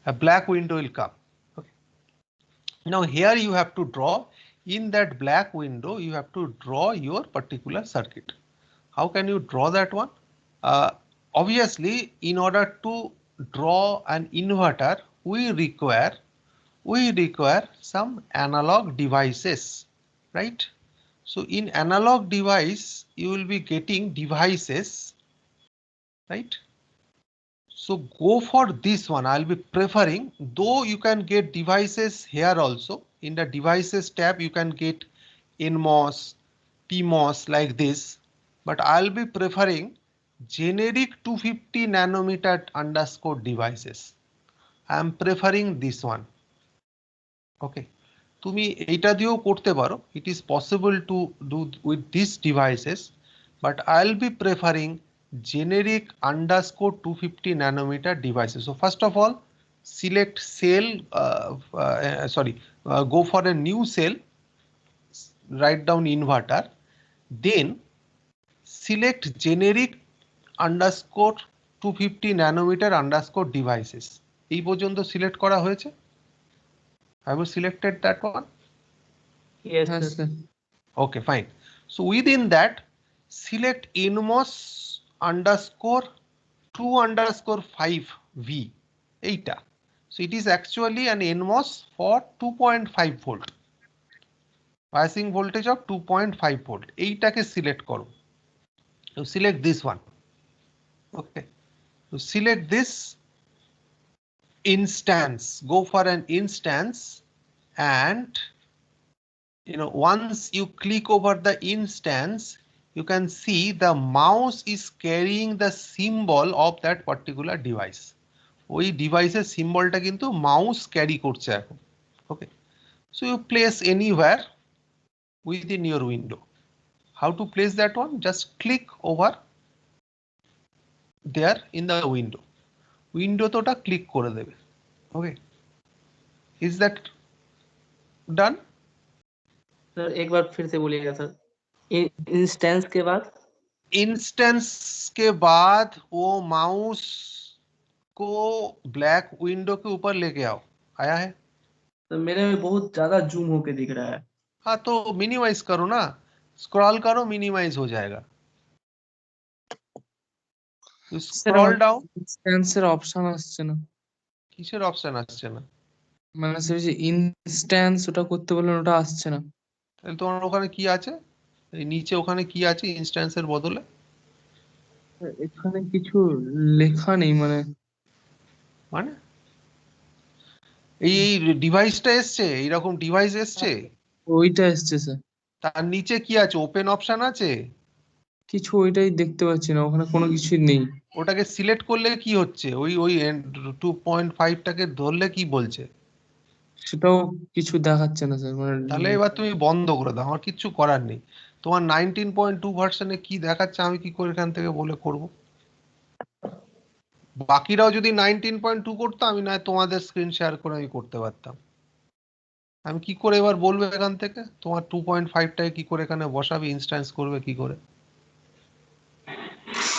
a black window will come. Okay. Now here you have to draw, in that black window you have to draw your particular circuit. How can you draw that one? Obviously, in order to draw an inverter, we require some analog devices, right? So in analog device you will be getting devices, right? So go for this one. I'll be preferring, though you can get devices here also. In the devices tab you can get NMOS, PMOS like this, but I'll be preferring generic 250 nanometer underscore devices. I am preferring this one. Okay, তুমি এইটা দিয়েও করতে পারো, it is possible to do with these devices, but I'll be preferring generic underscore 250 nanometer devices. So first of all, select cell, go for a new cell, write down inverter, then select generic underscore 250 nanometer underscore devices. এই পর্যন্ত select করা হয়েছে? Have you selected that one? Yes, sir. Okay, fine. So within that, select NMOS underscore 2_5V. Eta. So it is actually an NMOS for 2.5 volt. Biasing voltage of 2.5 volt. এইটাকে select করো. So select this one. Okay. So select this instance. Go for an instance, and once you click over the instance, you can see the mouse is carrying the symbol of that particular device. ওই ডিভাইসের সিম্বলটা কিন্তু mouse carry করছে এখন। ওকে, so you place anywhere within your window. How to place that one? Just click over there in the window. Window তোটা click করে দেবে। Okay, is that done? Sir एक बार फिर से बोलिएगा सर। इंस्टेंस के बाद? इंस्टेंस के बाद वो माउस को ब्लैक विंडो के ऊपर लेके आओ। आया है? तो मेरे में बहुत ज्यादा जूम होके दिख रहा है। हाँ, तो मिनिमाइज करो ना, स्क्रॉल करो, मिनिमाइज हो जाएगा। স্ক্রল ডাউন, ইনস্ট্যান্সের অপশন আসছে না। কিসের অপশন আসছে না? মানে সেই যে ইনস্ট্যান্স ওটা করতে বললেন ওটা আসছে না। তাহলে তোমার ওখানে কি আছে? এই নিচে ওখানে কি আছে ইনস্ট্যান্সের বদলে? এখানে কিছু লেখা নেই, মানে এই ডিভাইসটা এসছে, এইরকম ডিভাইস এসছে, ওইটা এসছে স্যার। তার নিচে কি আছে? ওপেন অপশন আছে? কিছু ওইটাই দেখতে পাচ্ছি না, ওখানে কোনো কিছুই নেই। ওটাকে সিলেক্ট করলে কি হচ্ছে? ওই ওই 2.5টাকে ধরলে কি বলছে? সেটাও কিছু দেখাচ্ছে না স্যার, মানে তাহলে এবার তুমি বন্ধ করে দাও, আমার কিচ্ছু করার নেই। তোমার 19.2 ভার্সনে কি দেখাচ্ছে আমি কি করে এখান থেকে বলে করব? বাকিরাও যদি 19.2 করতো, আমি না তোমাদের স্ক্রিন শেয়ার করে আমি করতে পারতাম। আমি কি করে এবার বলবো এখান থেকে তোমার 2.5টাকে কি করে এখানে বসাবে, ইনস্ট্যান্স করবে কি করে?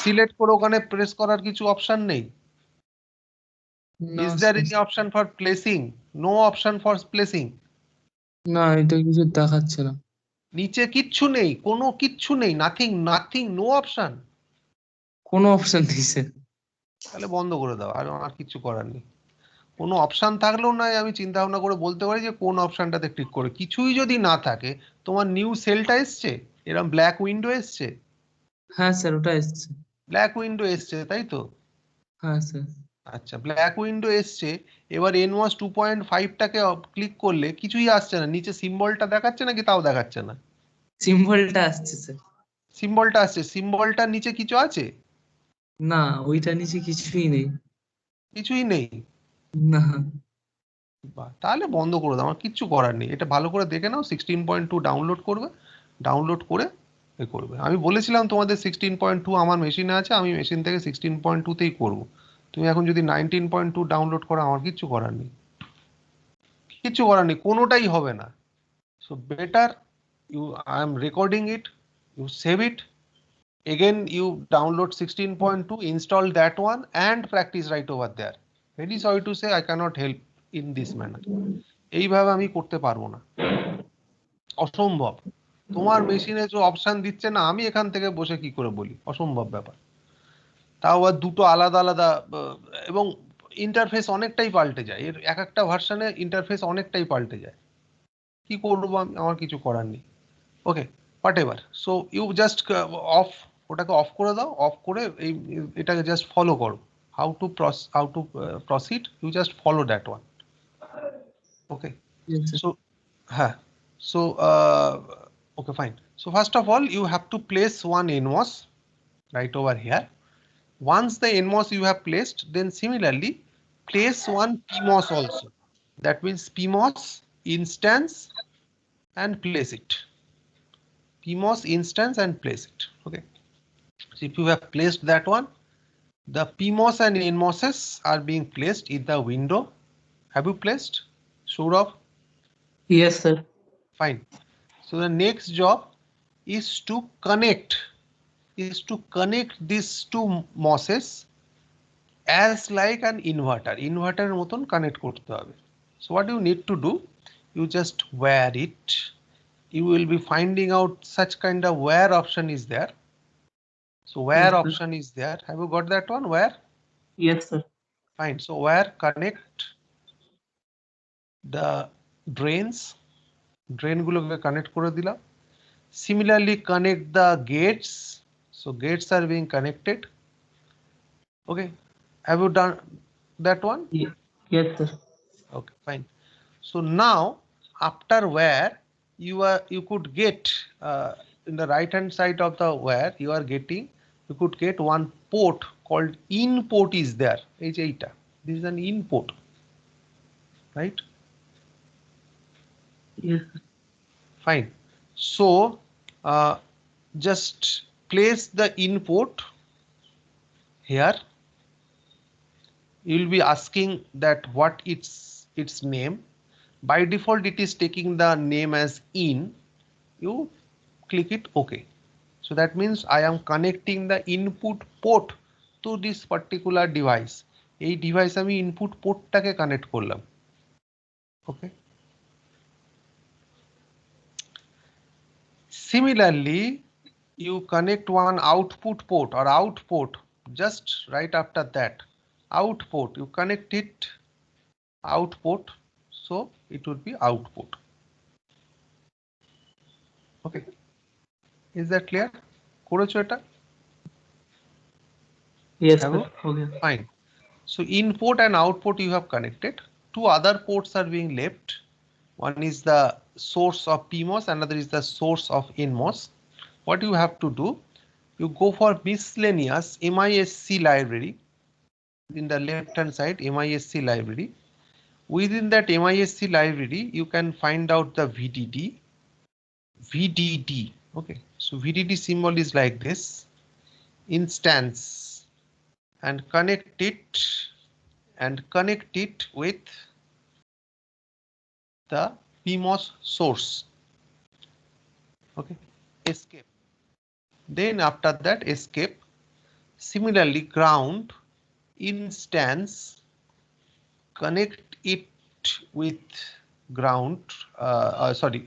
সিলেক্ট করে ওখানে প্রেস করার কিছু অপশন নেই? না is there sir, any option for placing? No option for placing. না এটা কিছু দেখাচ্ছে না। নিচে কিচ্ছু নেই, কোনো কিচ্ছু নেই, নাথিং নাথিং, নো অপশন। কোনো অপশন নেই স্যার। তাহলে বন্ধ করে দাও, আর আমার কিছু করার নেই। কোনো অপশন থাকলেও নয় আমি চিন্তা ভাবনা করে বলতে পারি যে কোন অপশনটাতে ক্লিক করে। কিছুই যদি না থাকে, তোমার নিউ সেলটা এসছে, এরকম ব্ল্যাক উইন্ডো এসছে, হ্যাঁ স্যার, ওটা এসছে। ব্ল্যাক উইন্ডো এসছে তাই তো? হ্যাঁ স্যার। আচ্ছা, ব্ল্যাক উইন্ডো এসছে। এবার এনওয়াস 2.5টাকে ক্লিক করলে কিছুই আসছে না, নিচে সিম্বলটা দেখাচ্ছে নাকি তাও দেখাচ্ছে না? সিম্বলটা আসছে স্যার। সিম্বলটা আসছে, সিম্বলটার নিচে কিছু আছে? না, ওইটা নিচে কিছুই নেই। কিছুই নেই। না। বাহ, তাহলে বন্ধ করে দাও, আমার কিচ্ছু করার নেই। এটা ভালো করে দেখে নাও, 16.2 ডাউনলোড করবে, ডাউনলোড করে এ করবে। আমি বলেছিলাম তোমাদের 16.2 আমার মেশিনে আছে, আমি মেশিন থেকে 16.2তেই করবো। তুমি এখন যদি 19.2 ডাউনলোড করো, আমার কিচ্ছু করার নেই, কিচ্ছু করার নেই, কোনোটাই হবে না। So better you, I am recording it, you save it, again you download 16.2, install that one and practice right over there. Very sorry to say I cannot help in this manner. এইভাবে আমি করতে পারবো না, অসম্ভব। তোমার মেশিনে যে option দিচ্ছে না, আমি এখান থেকে বসে কি করে বলি? অসম্ভব ব্যাপার। তাও আবার দুটো আলাদা আলাদা, এবং ইন্টারফেস অনেকটাই পাল্টে যায়, এর এক একটা ভার্সনে ইন্টারফেস অনেকটাই পাল্টে যায়। কি করবো আমি, আমার কিছু করার নেই। Okay, whatever. So you just off, ওটাকে অফ করে দাও, অফ করে এই এটাকে জাস্ট ফলো করো। How to proceed, you just follow that one. Okay, Yes, sir. সো হ্যাঁ, সো okay fine. So first of all you have to place one NMOS right over here. Once the NMOS you have placed, then similarly place one PMOS also. That means PMOS instance and place it. PMOS instance and place it. Okay. So if you have placed that one, the PMOS and NMOSes are being placed in the window. Have you placed? Saurav? Yes, sir. Fine. So the next job is to connect these two MOSes as like an inverter. Inverter moton connect korte hobe. So what you need to do, you just wire it. You will be finding out such kind of wire option is there. So wire Yes, sir. option is there. Have you got that one? Where? Yes, sir. Fine. So where connect the drains, drain গুলোকে connect করে দিলাম। Similarly connect the gates. So gates are being connected. Okay. Have you done that one? Yes, sir. Okay, fine. So now after where you could get in the right hand side of the where you are getting, you could get one port called in port is there. This is an in port, right? Yes, sir. Fine. So just place the input here. You will be asking that what its name. By default it is taking the name as in. You click it OK. So that means I am connecting the input port to this particular device. এই device আমি input পোর্টটাকে connect করলাম। ওকে, similarly you connect one output port or out port just right after that. Output, you connect it output, so it would be output. Okay, is that clear? করেছো এটা? Yes, Have sir. you? Okay. Fine. So input and output you have connected. two other ports are being left. One is the source of PMOS, another is the source of NMOS. What you have to do, you go for miscellaneous MISC library. In the left hand side, MISC library. Within that MISC library, you can find out the VDD. Okay, so VDD symbol is like this. Instance, and connect it with the PMOS source. Okay, escape. Then after that, escape. Similarly, ground instance, connect it with ground,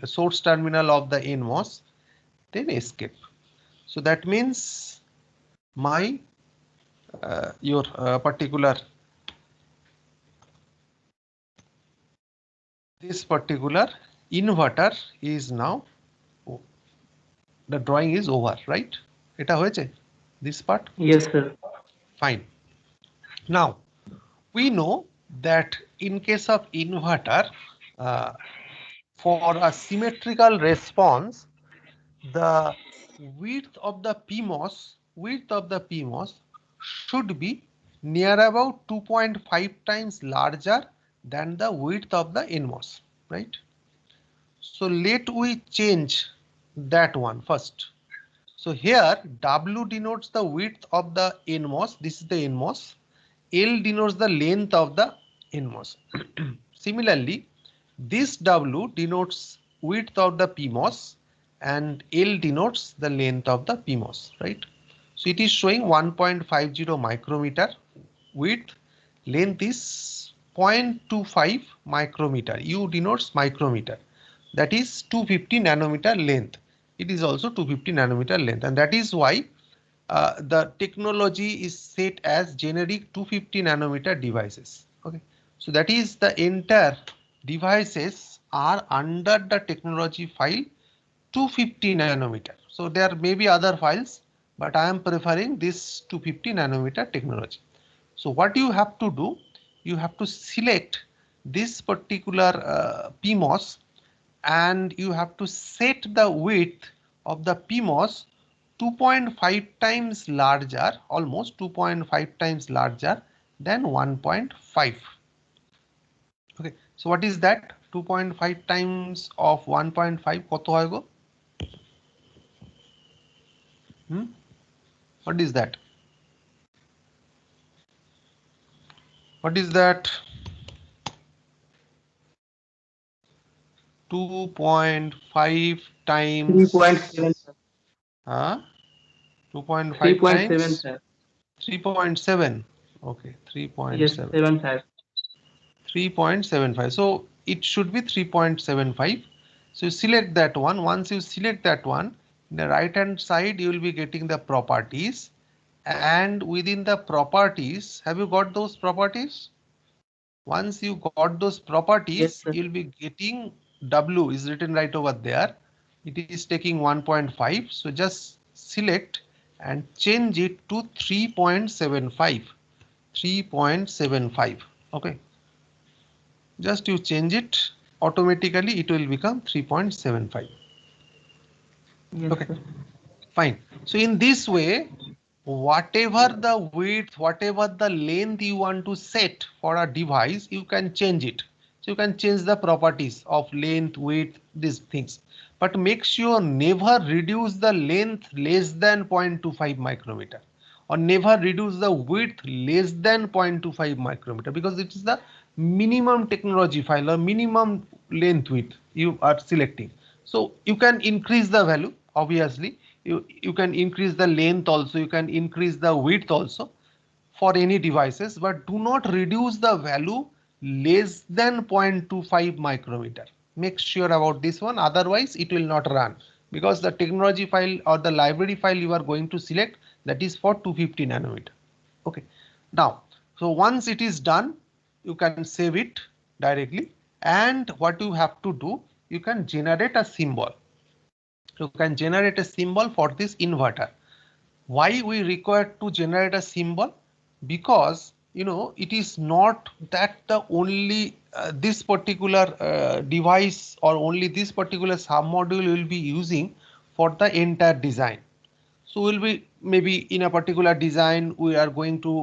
source terminal of the NMOS, then escape. So that means my your particular this particular inverter is now, the drawing is over, right? Eta hoyeche this part? Yes, sir. Fine. Now we know that in case of inverter, for a symmetrical response, the width of the PMOS should be near about 2.5 times larger than the width of the NMOS, right? So let we change that one first. So here W denotes the width of the NMOS. This is the NMOS. L denotes the length of the NMOS. Similarly, this W denotes width of the PMOS and L denotes the length of the PMOS, right? So it is showing 1.50 micrometer width, length is 0.25 micrometer. U denotes micrometer. That is 250 nanometer length. It is also 250 nanometer length, and that is why the technology is set as generic 250 nanometer devices. Okay, so that is the entire devices are under the technology file 250 nanometer. So there may be other files, but I am preferring this 250 nanometer technology. So what you have to do, you have to select this particular PMOS, and you have to set the width of the PMOS 2.5 times larger, almost 2.5 times larger than 1.5. Okay, so what is that? 2.5 times of 1.5 koto hoygo? What is that? What is that? 2.5 times 3.7. 2.5 3.7, times sir. 3.7. Okay, 3.7. Yes, 75. 3.75. So it should be 3.75. So you select that one. Once you select that one, in the right hand side you will be getting the properties, and within the properties, have you got those properties? Once you got those properties, Yes, you'll be getting W is written right over there. It is taking 1.5. So just select and change it to 3.75. 3.75. Okay. Just you change it, automatically it will become 3.75. Yes, Okay, sir. fine. So in this way, whatever the width, whatever the length you want to set for a device, you can change it. So you can change the properties of length, width, these things. But make sure never reduce the length less than 0.25 micrometer, or never reduce the width less than 0.25 micrometer, because it is the minimum technology file or minimum length width you are selecting. So you can increase the value, obviously. You can increase the length also, you can increase the width also for any devices, but do not reduce the value less than 0.25 micrometer. Make sure about this one, otherwise it will not run, because the technology file or the library file you are going to select, that is for 250 nanometer. Okay, now, so once it is done, you can save it directly, and what you have to do, you can generate a symbol. You can generate a symbol for this inverter. Why we require to generate a symbol? Because it is not that the only this particular device or only this particular submodule will be using for the entire design. So we'll be maybe in a particular design we are going to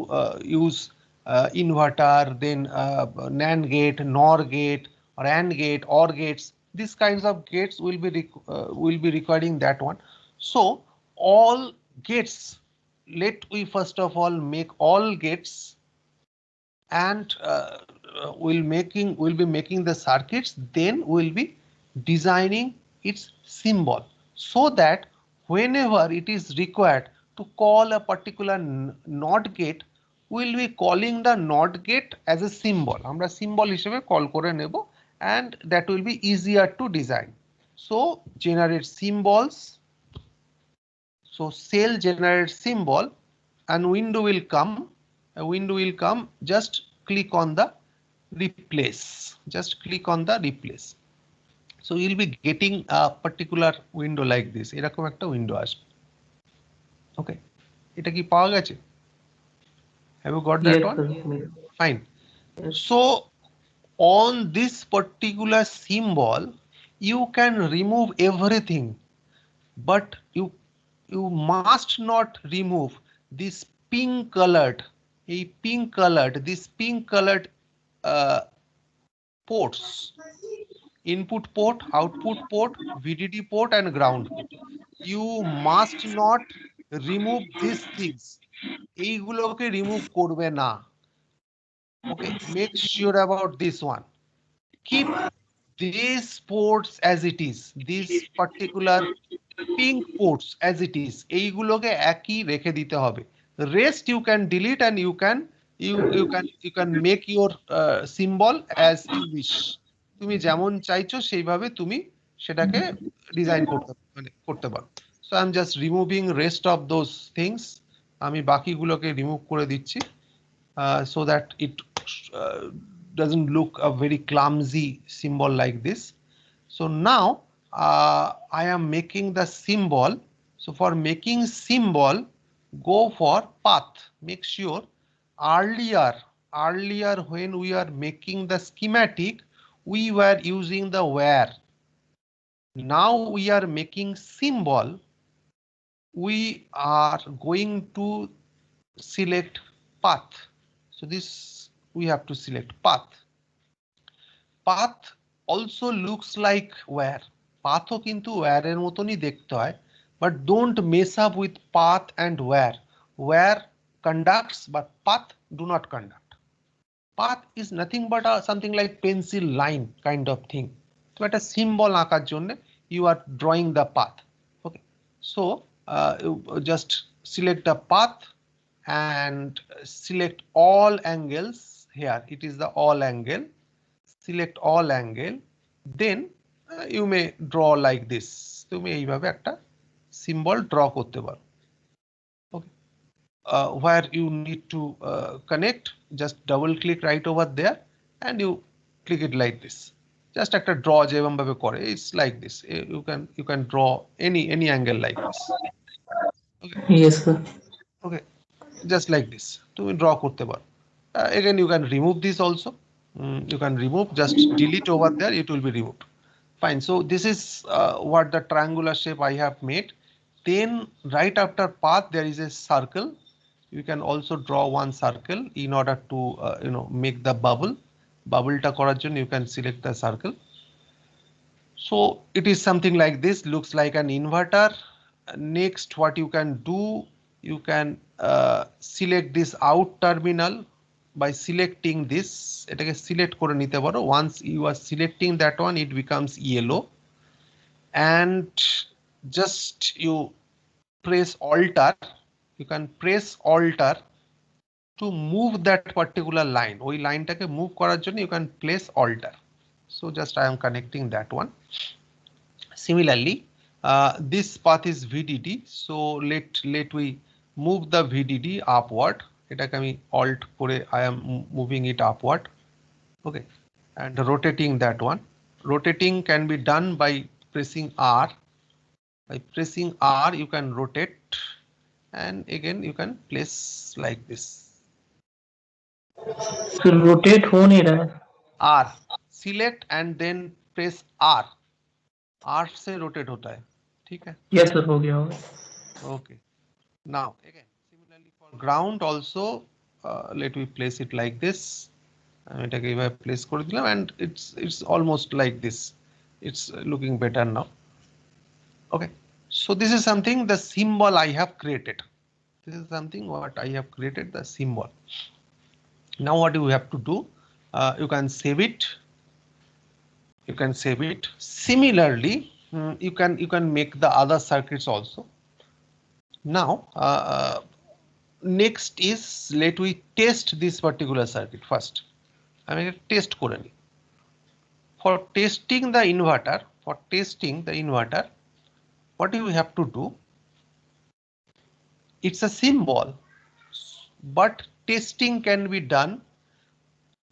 use inverter, then NAND gate, NOR gate, or AND gate, OR gates. These kinds of gates will be requiring that one. So all gates, let we first of all make all gates, and we'll be making the circuits, then we'll be designing its symbol, so that whenever it is required to call a particular NOT gate, we'll be calling the NOT gate as a symbol. আমরা symbol হিসেবে call করে নেব, and that will be easier to design. So generate symbols. So cell generate symbol, and window will come. A window will come. Just click on the replace. Just click on the replace. So you'll be getting a particular window like this. এরকম একটা window আসবে. Okay. এটা কি পাওয়া গেছে? Have you got that Yes, one? sir. Fine. Yes. So on this particular symbol, you can remove everything, but you must not remove this pink colored, this pink colored ports: input port, output port, VDD port, and ground port. You must not remove these things. এইগুলোকে remove করবে না. Okay, make sure about this one. Keep these ports as it is. This particular pink ports as it is. এইগুলোকে একই রেখে দিতে হবে. Rest you can delete, and you can make your symbol as you wish. তুমি যেমন চাইছো সেইভাবে তুমি সেটাকে ডিজাইন করতে পারো. So I'm just removing rest of those things. আমি বাকিগুলোকে রিমুভ করে দিচ্ছি so that it doesn't look a very clumsy symbol like this. So now I am making the symbol. So for making symbol, go for path. Make sure earlier when we are making the schematic, we were using the where. Now we are making symbol. We are going to select path. So this we have to select path. Path also looks like where. Path ও কিন্তু where এর মতনই দেখতে হয়, but don't mess up with path and where. Where conducts, but path do not conduct. Path is nothing but something like pencil line kind of thing. So একটা symbol আঁকার জন্য you are drawing the path. Okay, so you just select the path and select all angles. Here it is the all angle. Select all angle, then you may draw like this. তুমি এইভাবে একটা symbol draw করতে পারো. Okay, where you need to connect, just double click right over there and you click it like this. Just একটা draw যেরকম ভাবে করে, it's like this. You can draw any angle like this. Okay. Yes, sir. Okay, just like this. তুমি draw করতে পারো. Again, you can remove this also. You can remove, just delete over there, it will be removed. Fine. So this is what the triangular shape I have made. Then right after path there is a circle. You can also draw one circle in order to make the bubble. Bubble ta korar jonno you can select the circle. So it is something like this, looks like an inverter. Next, what you can do, you can select this out terminal by selecting this. এটাকে select করে নিতে পারো. Once you are selecting that one, it becomes yellow, and just you press Alter. You can press Alter to move that particular line. ওই লাইনটাকে move করার জন্য you can press Alter. So just I am connecting that one. Similarly, this path is VDD. So let we move the VDD upward. এটাকে আমি alt করে I am moving it upward. Okay, and rotating that one. Rotating can be done by pressing R. By pressing R, you can rotate, and again you can place like this. तो rotate हो नहीं रहा है। R, select and then press R. R से rotate होता है, ठीक है? यस सर, हो गया होगा। Okay. Now again, similarly for ground also, let me place it like this. এটাকে এইভাবে place করে দিলাম and it's almost like this. It's looking better now. Okay. So this is something, the symbol I have created. This is something what I have created, the symbol. Now what you have to do? You can save it. You can save it. Similarly, you can make the other circuits also. Now next is, let we test this particular circuit first. I mean test করে নিই. For testing the inverter, what you have to do? It's a symbol, but testing can be done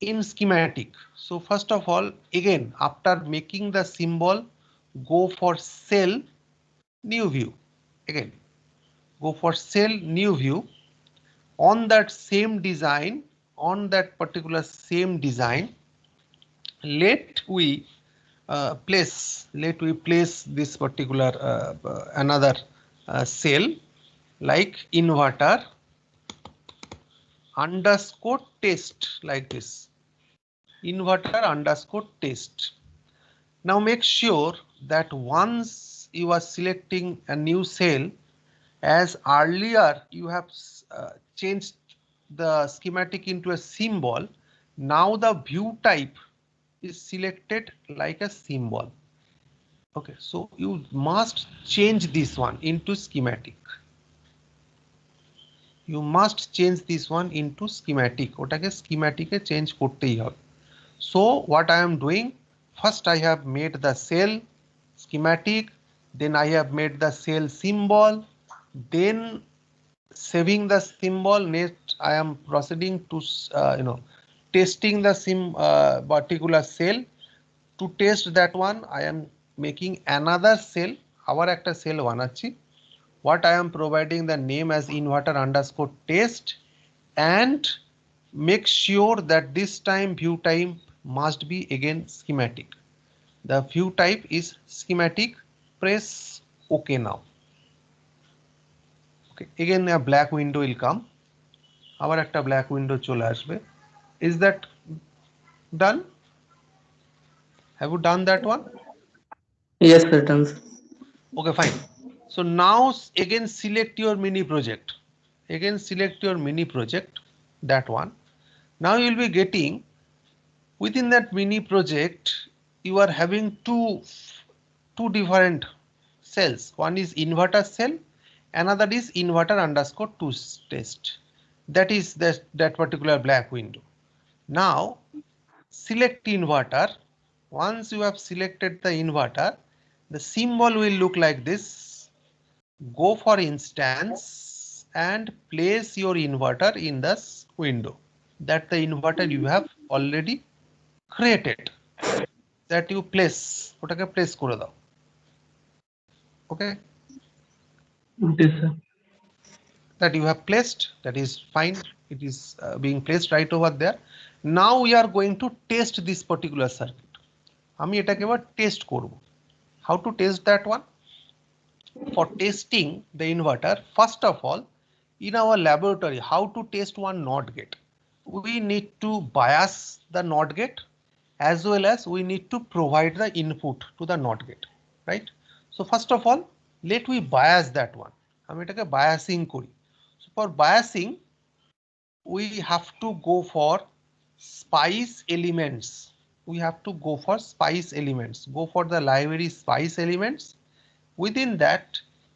in schematic. So first of all, again, after making the symbol, go for cell, new view. Again, go for cell, new view. On that same design, on that particular same design, let we place this particular another cell like inverter underscore test, like this, inverter underscore test. Now make sure that once you are selecting a new cell, as earlier you have changed the schematic into a symbol, now the view type is selected like a symbol. Okay, so you must change this one into schematic. You must change this one into schematic. ওটাকে schematic এ change করতেই হবে. So what I am doing, first I have made the cell schematic, then I have made the cell symbol, then saving the symbol. Next I am proceeding to testing the particular cell. To test that one, I am making another cell, আবার একটা cell বানাচ্ছি. What I am providing the name as inverter underscore test, and make sure that this time view type must be again schematic. The view type is schematic. Press OK now. Okay, again a black window will come. আবার একটা black window চলে আসবে. Is that done? Have you done that one? Yes sir, done. Okay, fine. So now again select your mini project. Again select your mini project, that one. Now you will be getting, within that mini project you are having two different cells. One is inverter cell, another is inverter underscore test. That is that particular black window. Now select inverter. Once you have selected the inverter, the symbol will look like this. Go for instance and place your inverter in this window. That the inverter you have already created, that you place, ওটাকে place করে দাও. Okay, Okay sir. that you have placed, that is fine. It is being placed right over there. Now we are going to test this particular circuit. আমি এটাকে এবার test করব. How to test that one? For testing the inverter, first of all, in our laboratory, how to test one NOT gate? We need to bias the NOT gate, as well as we need to provide the input to the NOT gate, right? So first of all, let we bias that one. আমি এটাকে biasing করি. So for biasing, we have to go for spice elements. We have to go for spice elements. Go for the library spice elements. Within that,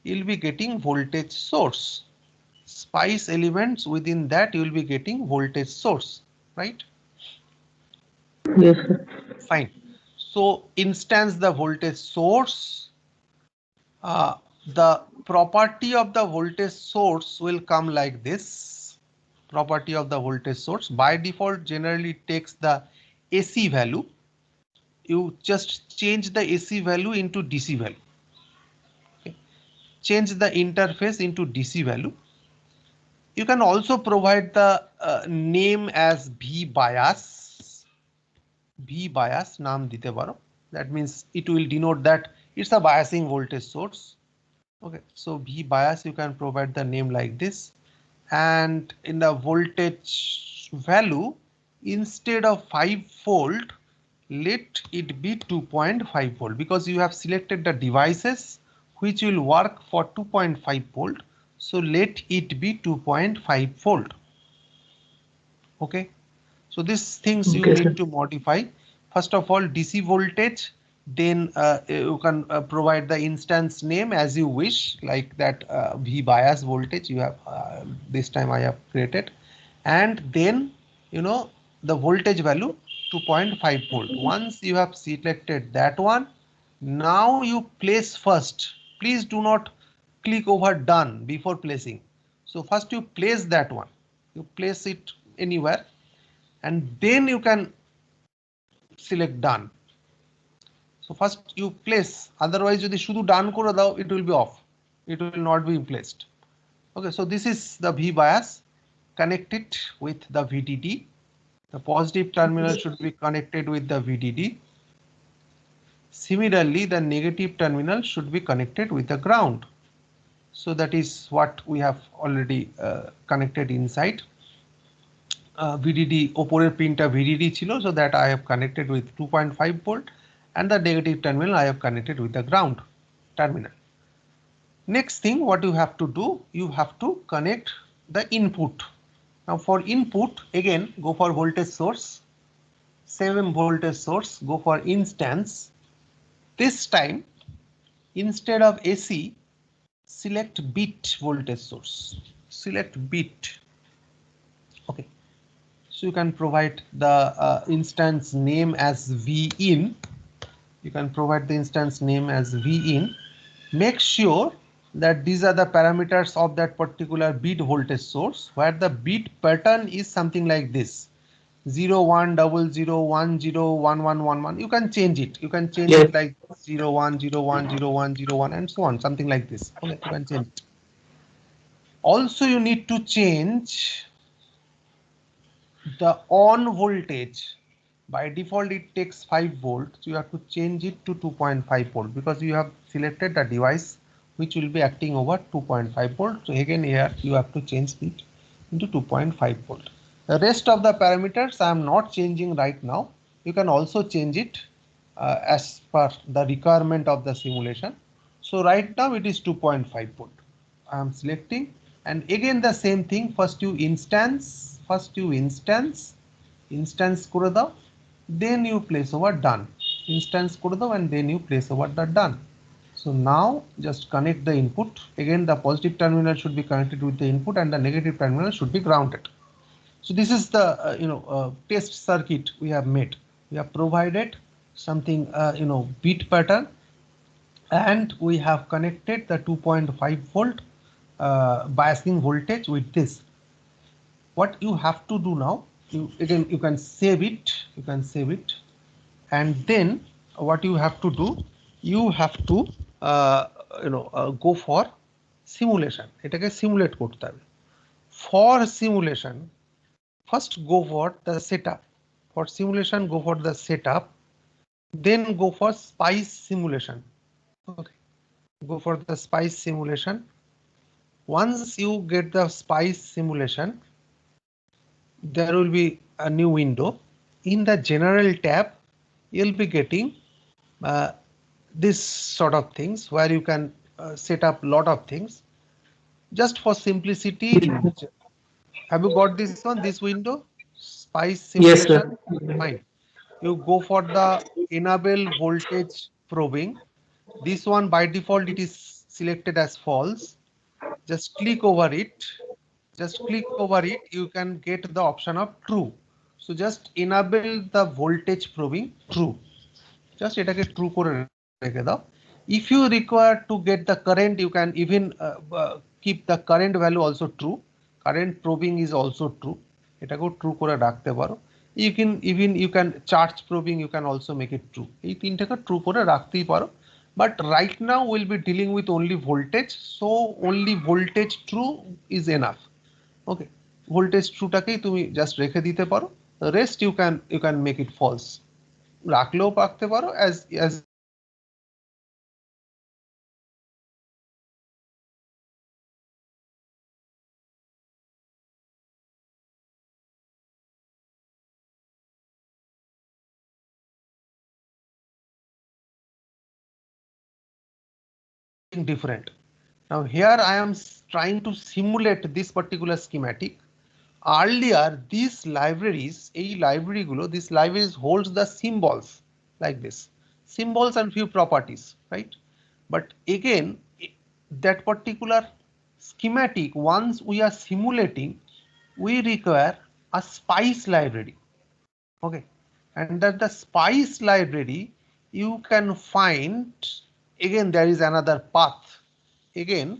you'll be getting voltage source. Spice elements, within that you will be getting voltage source, right? Yes sir. Fine. So instance the voltage source. The property of the voltage source will come like this. Property of the voltage source by default generally takes the AC value. You just change the AC value into DC value. Okay. Change the interface into DC value. You can also provide the name as V bias. V bias naam dite paro. That means it will denote that it's a biasing voltage source. Okay, so V bias, you can provide the name like this. And in the voltage value, instead of 5 volt, let it be 2.5 volt, because you have selected the devices which will work for 2.5 volt. So let it be 2.5 volt. Okay. So these things you need to modify. First of all, DC voltage, then you can provide the instance name as you wish, like that V bias voltage you have this time I have created, and then the voltage value 2.5 volt. Once you have selected that one, now you place first. Please do not click over done before placing. So first you place that one. You place it anywhere, and then you can select done. So first you place, otherwise যদি শুধু done করে দাও, it will be off, it will not be placed. Okay, so this is the V bias. Connect it with the VDD. The positive terminal should be connected with the VDD. Similarly, the negative terminal should be connected with the ground. So that is what we have already connected inside. VDD opore pinta VDD chilo, so that I have connected with 2.5 volt, and the negative terminal I have connected with the ground terminal. Next thing, what you have to do, you have to connect the input. Now for input, again go for voltage source, same voltage source, go for instance. This time instead of AC, select bit voltage source, select bit. Okay. So you can provide the instance name as Vin. You can provide the instance name as Vin. Make sure that these are the parameters of that particular bit voltage source, where the bit pattern is something like this: 0 1 0 0 1 0 1 1 1 1. You can change it. You can change it like 0 1 0 1 0 1 0 1 and so on, something like this. Okay, you can change it. Also, you need to change the on voltage. By default it takes 5 volts, so you have to change it to 2.5 volt, because you have selected the device which will be acting over 2.5 volt. So again here you have to change it into 2.5 volt. The rest of the parameters I am not changing right now. You can also change it as per the requirement of the simulation. So right now it is 2.5 volt. I am selecting, and again the same thing. First you instance করে দাও, then you place over done. Instance করে দাও and then you place over the done. So now just connect the input. Again the positive terminal should be connected with the input, and the negative terminal should be grounded. So this is the test circuit we have made. We have provided something bit pattern, and we have connected the 2.5 volt biasing voltage with this. What you have to do now, you can save it, and then what you have to do, you have to go for simulation. এটাকে simulate করতে হবে. For simulation, first go for the setup. For simulation, go for the setup, then go for SPICE simulation. Okay, go for the SPICE simulation. Once you get the SPICE simulation, there will be a new window. In the general tab, you'll be getting this sort of things, where you can set up lot of things. Just for simplicity, have you got this one, this window, SPICE simulation? Yes, sir. Fine. You go for the enable voltage probing. This one by default it is selected as false. Just click over it. You can get the option of true. So just enable the voltage probing true. Just এটাকে true করে রেখে দাও. If you require to get the current, you can even keep the current value also true. Current probing is also true. এটাকেও true করে রাখতে পারো. You can charge probing, you can also make it true. এই তিনটাকে true করে রাখতেই পারো. But right now we'll be dealing with only voltage, so only voltage true is enough. Okay, voltage true টাকেই তুমি just রেখে দিতে পারো, the rest you can make it false, রাখলেও রাখতে পারো as different. Now here I am trying to simulate this particular schematic. Earlier these libraries, these libraries holds the symbols like this, symbols and few properties, right? But again, that particular schematic, once we are simulating, we require a spice library. Okay, and that the spice library you can find, again there is another path. Again,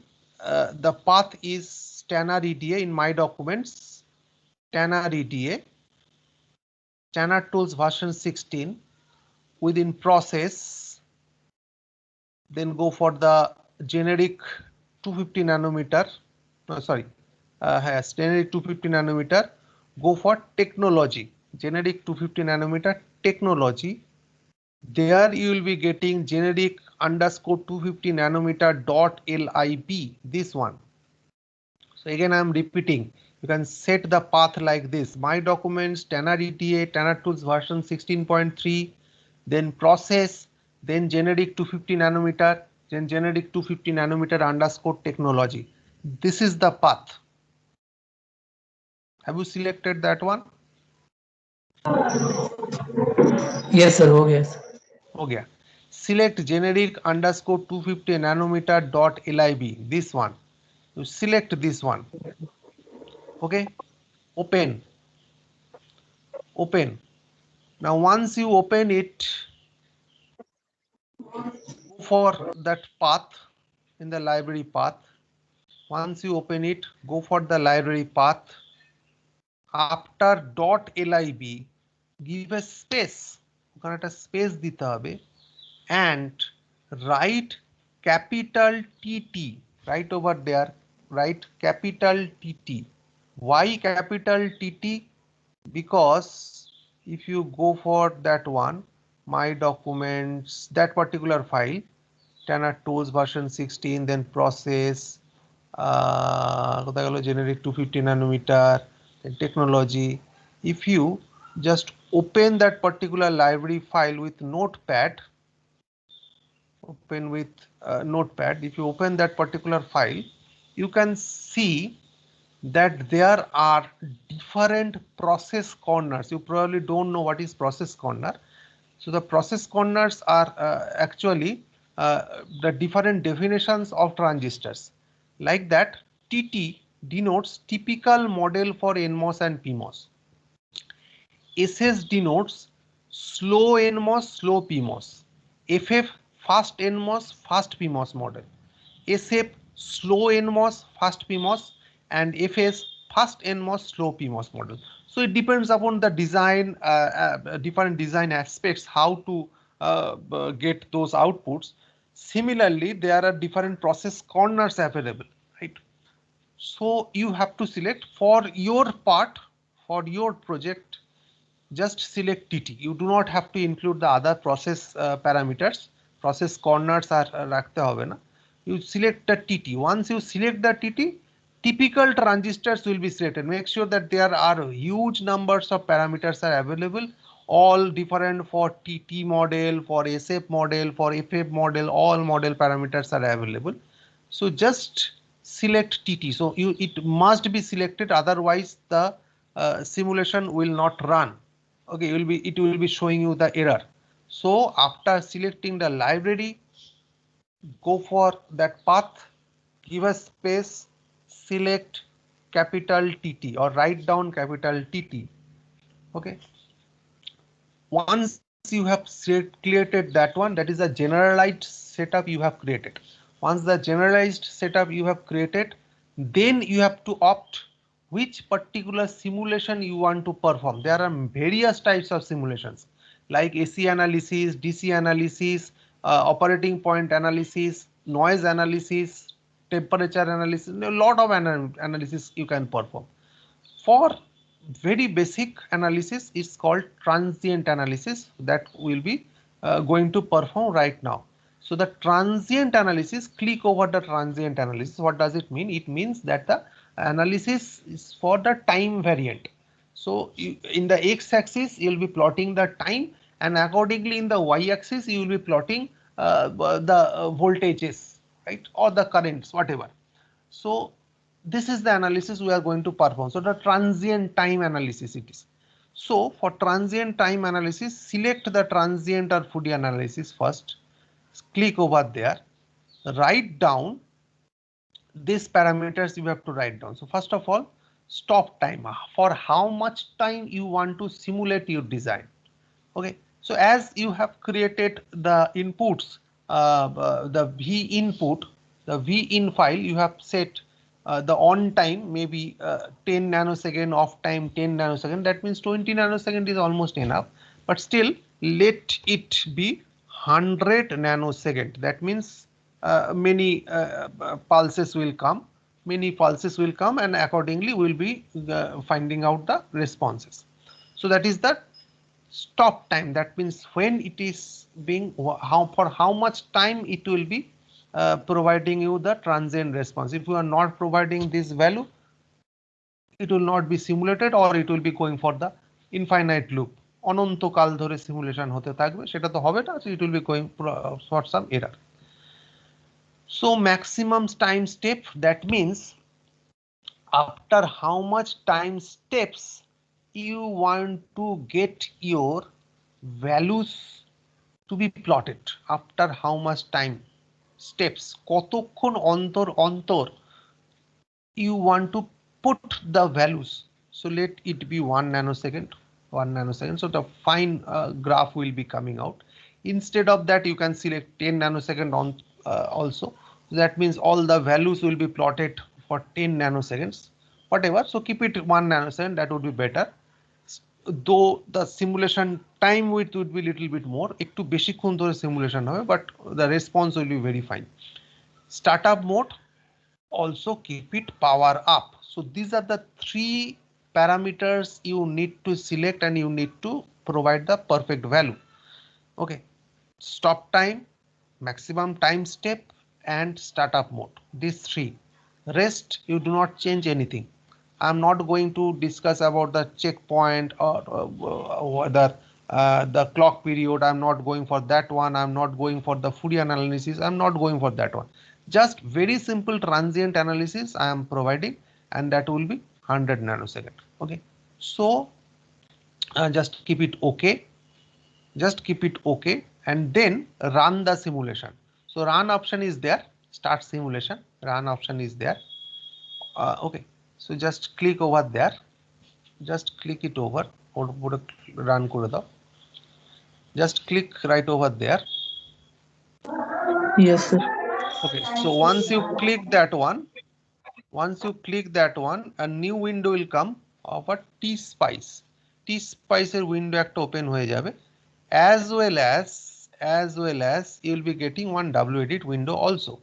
the path is Tanner EDA in my documents, Tanner EDA, Tanner Tools version 16, within process, then go for the generic 250 nanometer, has generic 250 nanometer, go for technology, generic 250 nanometer technology. There you will be getting generic underscore 250 nanometer dot lib, this one. So again I am repeating, you can set the path like this, my documents, Tanner EDA, Tanner Tools version 16.3, then process, then generic 250 nanometer, then generic 250 nanometer underscore technology. This is the path. Have you selected that one? Yes sir, हो गया sir. हो गया. Select generic underscore 250 nanometer dot lib, this one. You select this one. Okay, open. Now once you open it, go for that path in the library path. Once you open it, go for the library path. After dot .lib, give a space, ওখানে একটা space দিতে হবে, and write capital TT right over there, write capital TT. Why capital TT? Because if you go for that one, my documents, that particular file, Tanner Tools version 16, then process, generic 250 nanometer, then technology. If you just open that particular library file with Notepad, if you open that particular file, you can see that there are different process corners. You probably don't know what is process corner. So the process corners are actually the different definitions of transistors. Like that, TT denotes typical model for NMOS and PMOS. SS denotes slow NMOS, slow PMOS. FF fast NMOS, fast PMOS model. SF slow NMOS, fast PMOS, and FS fast NMOS, slow PMOS model. So it depends upon the design, different design aspects, how to get those outputs. Similarly, there are different process corners available, right? So you have to select for your part, for your project, just select TT. You do not have to include the other process parameters. Process corners are রাখতে হবে না. You select the TT. Once you select the TT, typical transistors will be selected. Make sure that there are huge numbers of parameters are available, all different for TT model, for SF model, for FF model, all model parameters are available. So just select TT. So it must be selected, otherwise the simulation will not run. Okay, it will be showing you the error. So after selecting the library, go for that path, give a space, select capital TT or write down capital TT. Okay, once you have created that one, that is a generalized setup you have created. Once the generalized setup you have created, then you have to opt which particular simulation you want to perform. There are various types of simulations like AC analysis, DC analysis, operating point analysis, noise analysis, temperature analysis, a lot of analysis you can perform. For very basic analysis is called transient analysis that we'll be going to perform right now. So the transient analysis, click over the transient analysis. What does it mean? It means that the analysis is for the time variant. So in the x-axis you'll be plotting the time, and accordingly in the y-axis you will be plotting the voltages, right, or the currents, whatever. So this is the analysis we are going to perform. So the transient time analysis it is. So for transient time analysis, select the transient or Fourier analysis first. Click over there. Write down these parameters you have to write down. So first of all, stop time. For how much time you want to simulate your design. Okay. So as you have created the inputs, the V input, the V in file, you have set the on time maybe 10 nanosecond, off time 10 nanosecond. That means 20 nanosecond is almost enough, but still let it be 100 nanosecond. That means many pulses will come, and accordingly we'll be finding out the responses. So that is the stop time. That means when it is being for how much time it will be providing you the transient response. If you are not providing this value, it will not be simulated, or it will be going for the infinite loop. অনন্তকাল ধরে simulation হতে থাকবে, সেটা তো হবে না, so it will be going for some error. So maximum time step, that means after how much time steps you want to get your values to be plotted, after how much time steps, কতক্ষণ অন্তর অন্তর you want to put the values. So let it be 1 nanosecond. So the fine graph will be coming out. Instead of that, you can select 10 nanosecond on also. That means all the values will be plotted for 10 nanoseconds, whatever. So keep it 1 nanosecond, that would be better. Though the simulation time width would be little bit more, একটু বেশিক্ষণ ধরে simulation হবে, but the response will be very fine. Startup mode, also keep it power up. So these are the 3 parameters you need to select, and you need to provide the perfect value. Okay, stop time, maximum time step, and startup mode. These 3. Rest you do not change anything. I'm not going to discuss about the checkpoint or whether the clock period. I'm not going for that one. I'm not going for the Fourier analysis. I'm not going for that one. Just very simple transient analysis I am providing, and that will be 100 nanosecond. Okay, so just keep it okay. Just keep it okay, and then run the simulation. So run option is there. Start simulation. Run option is there. Okay. So just click over there. Just click it over. Run kore dao. Just click right over there. Yes, sir. Okay. So once you click that one, a new window will come of a T-Spice. T-Spice window ekta open hoye jabe. As well as you will be getting one WEdit window also.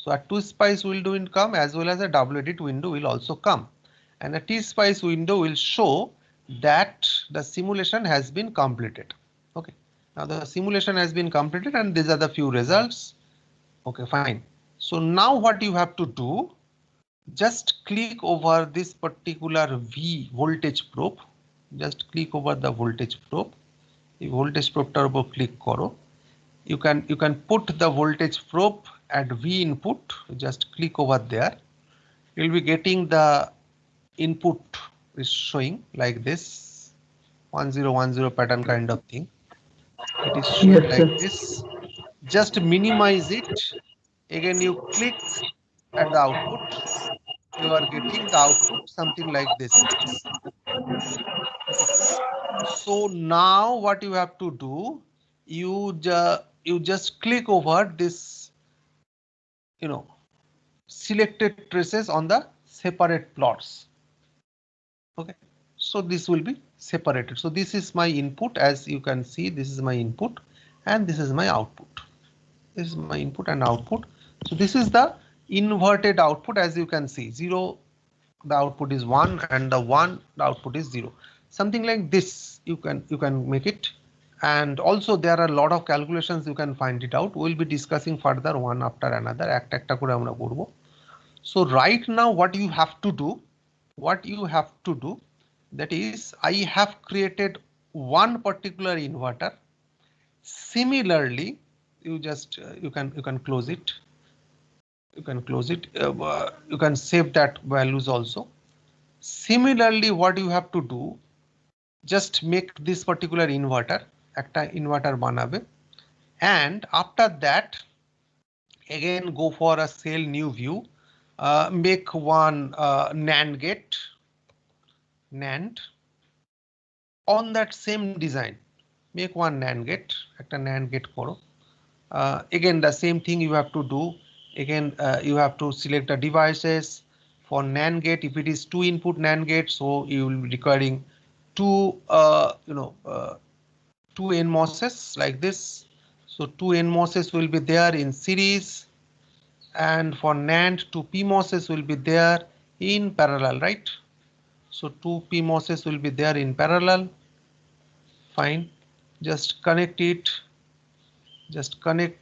So a T-Spice window will come, as well as a WEdit window will also come, and a T-Spice window will show that the simulation has been completed. Okay, now the simulation has been completed, and these are the few results. Okay, fine. So now what you have to do, just click over this particular V voltage probe. Just click over the voltage probe. The voltage probe turbo click koro. You can put the voltage probe at V input. Just click over there. You'll be getting the input is showing like this 1010 pattern kind of thing. It is showing like this. Just minimize it. Again, you click at the output. You are getting the output something like this. So now what you have to do, you just click over this, selected traces on the separate plots. Okay, so this will be separated. So this is my input. As you can see, this is my input and this is my output. This is my input and output. So this is the inverted output. As you can see, 0 the output is 1 and the 1 the output is 0, something like this. You can make it, and also there are a lot of calculations you can find it out. We'll be discussing further one after another, একটা একটা করে আমরা করব. So right now what you have to do, that is, I have created one particular inverter. Similarly, you can close it. You can save that values also. Similarly, what you have to do, just make this particular inverter, একটা inverter বানাবে, and after that again go for a cell new view, make one NAND gate, NAND on that same design, make one NAND gate, একটা NAND gate করো. Again the same thing you have to do. Again you have to select the devices. For NAND gate, if it is 2 input NAND gate, so you will be requiring two NMOSes like this. So 2 NMOSes will be there in series, and for NAND 2 PMOSes will be there in parallel, right? So 2 PMOSes will be there in parallel. Fine, just connect it. Just connect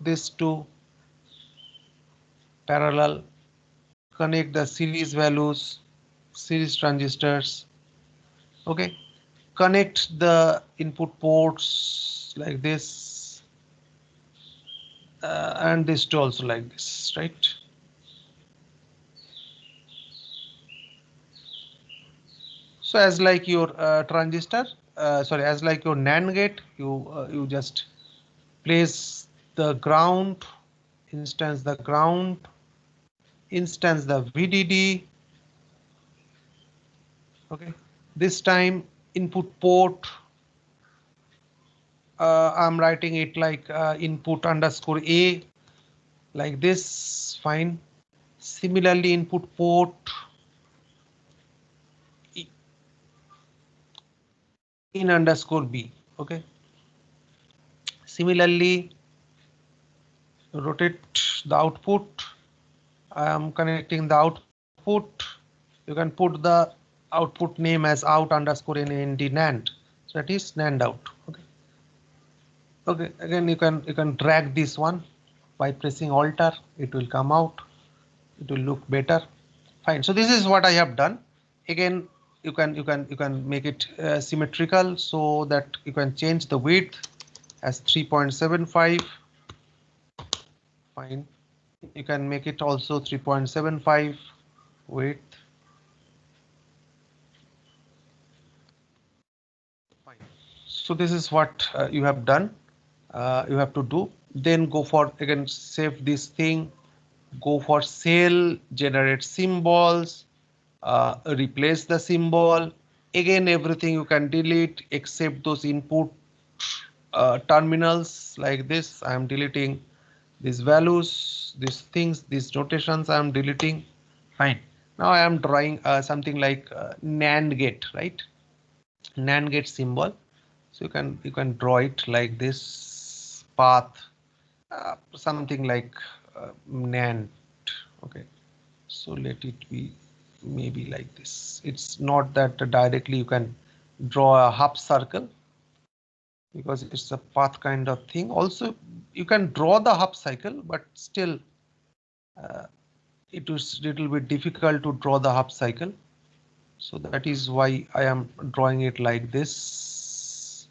this to parallel, connect the series values, series transistors. Okay, connect the input ports like this, and this too also like this, right? So as like your transistor, as like your NAND gate, you just place the ground instance, the VDD. Okay, this time input port, I'm writing it like input underscore A like this. Fine. Similarly, input port in underscore B. Okay. Similarly, rotate the output. I am connecting the output. You can put the output name as out underscore NAND NAND. So that is NAND out. Okay. Okay. Again, you can drag this one by pressing Alt-R. It will come out. It will look better. Fine. So this is what I have done. Again, you can make it symmetrical, so that you can change the width as 3.75. Fine. You can make it also 3.75 width. Fine. So this is what you have done. You have to do. Then go for, again, save this thing. Go for cell, generate symbols, replace the symbol. Again, everything you can delete except those input terminals like this. I am deleting these values, these things, these notations I am deleting. Fine. Now I am drawing something like NAND gate, right? NAND gate symbol. So you can draw it like this path, something like NAND. Okay. So let it be maybe like this. It's not that directly you can draw a half circle, because it's a path kind of thing. Also, you can draw the half cycle, but still it is little bit difficult to draw the half cycle. So that is why I am drawing it like this.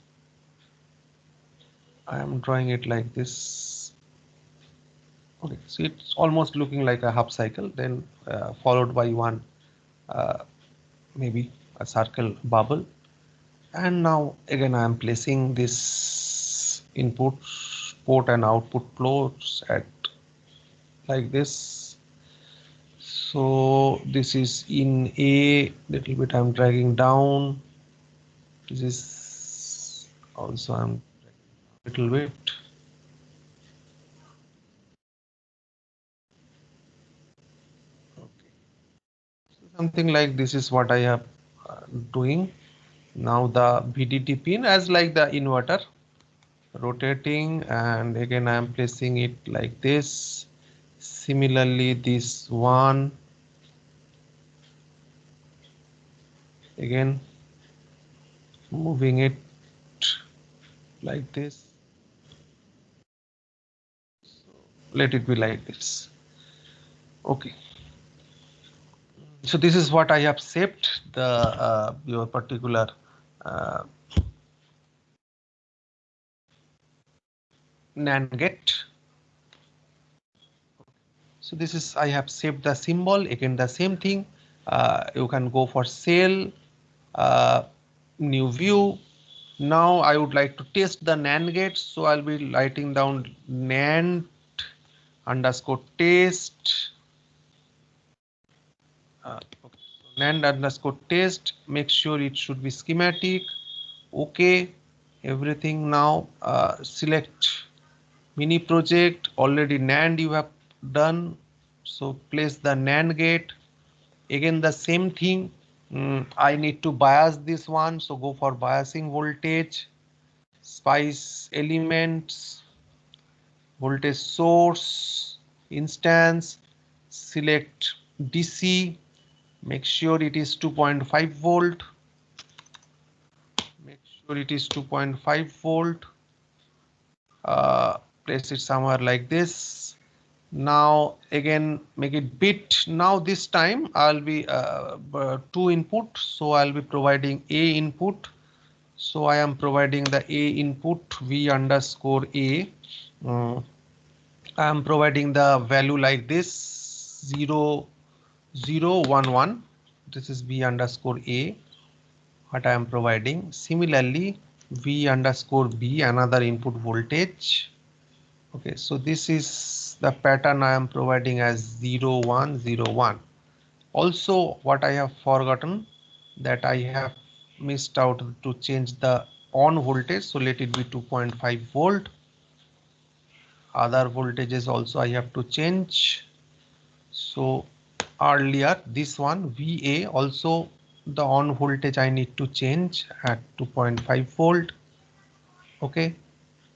I am drawing it like this. Okay, so it's almost looking like a half cycle, then followed by one maybe a circle bubble. And now again I am placing this input port and output ports at like this. So this is in A, little bit I'm dragging down. This is also I'm dragging a little bit. Okay. So something like this is what I am doing. Now the VDD pin as like the inverter, rotating, and again I am placing it like this. Similarly, this one, again, moving it like this. So let it be like this. Okay. So this is what I have saved the your particular NAND gate. So this is, I have saved the symbol. Again, the same thing. You can go for cell, new view. Now I would like to test the NAND gate. So I'll be writing down NAND underscore test. NAND underscore test. Make sure it should be schematic. Okay. Everything now. Select mini project. Already NAND you have done. So place the NAND gate. Again the same thing. I need to bias this one, so go for biasing voltage, spice elements, voltage source, instance, select DC, make sure it is 2.5 volt, make sure it is 2.5 volt, place it somewhere like this. Now again make it bit. Now this time I'll be two input, so I'll be providing a input. So I am providing the a input v underscore a. I am providing the value like this 0 0 1 1. This is v underscore a, what I am providing. Similarly v underscore b, another input voltage. Okay, so this is the pattern I am providing as 0 1 0 1. Also what I have forgotten, that I have missed out to change the on voltage, so let it be 2.5 volt. Other voltages also I have to change. So earlier this one VA, also the on voltage I need to change at 2.5 volt. Okay.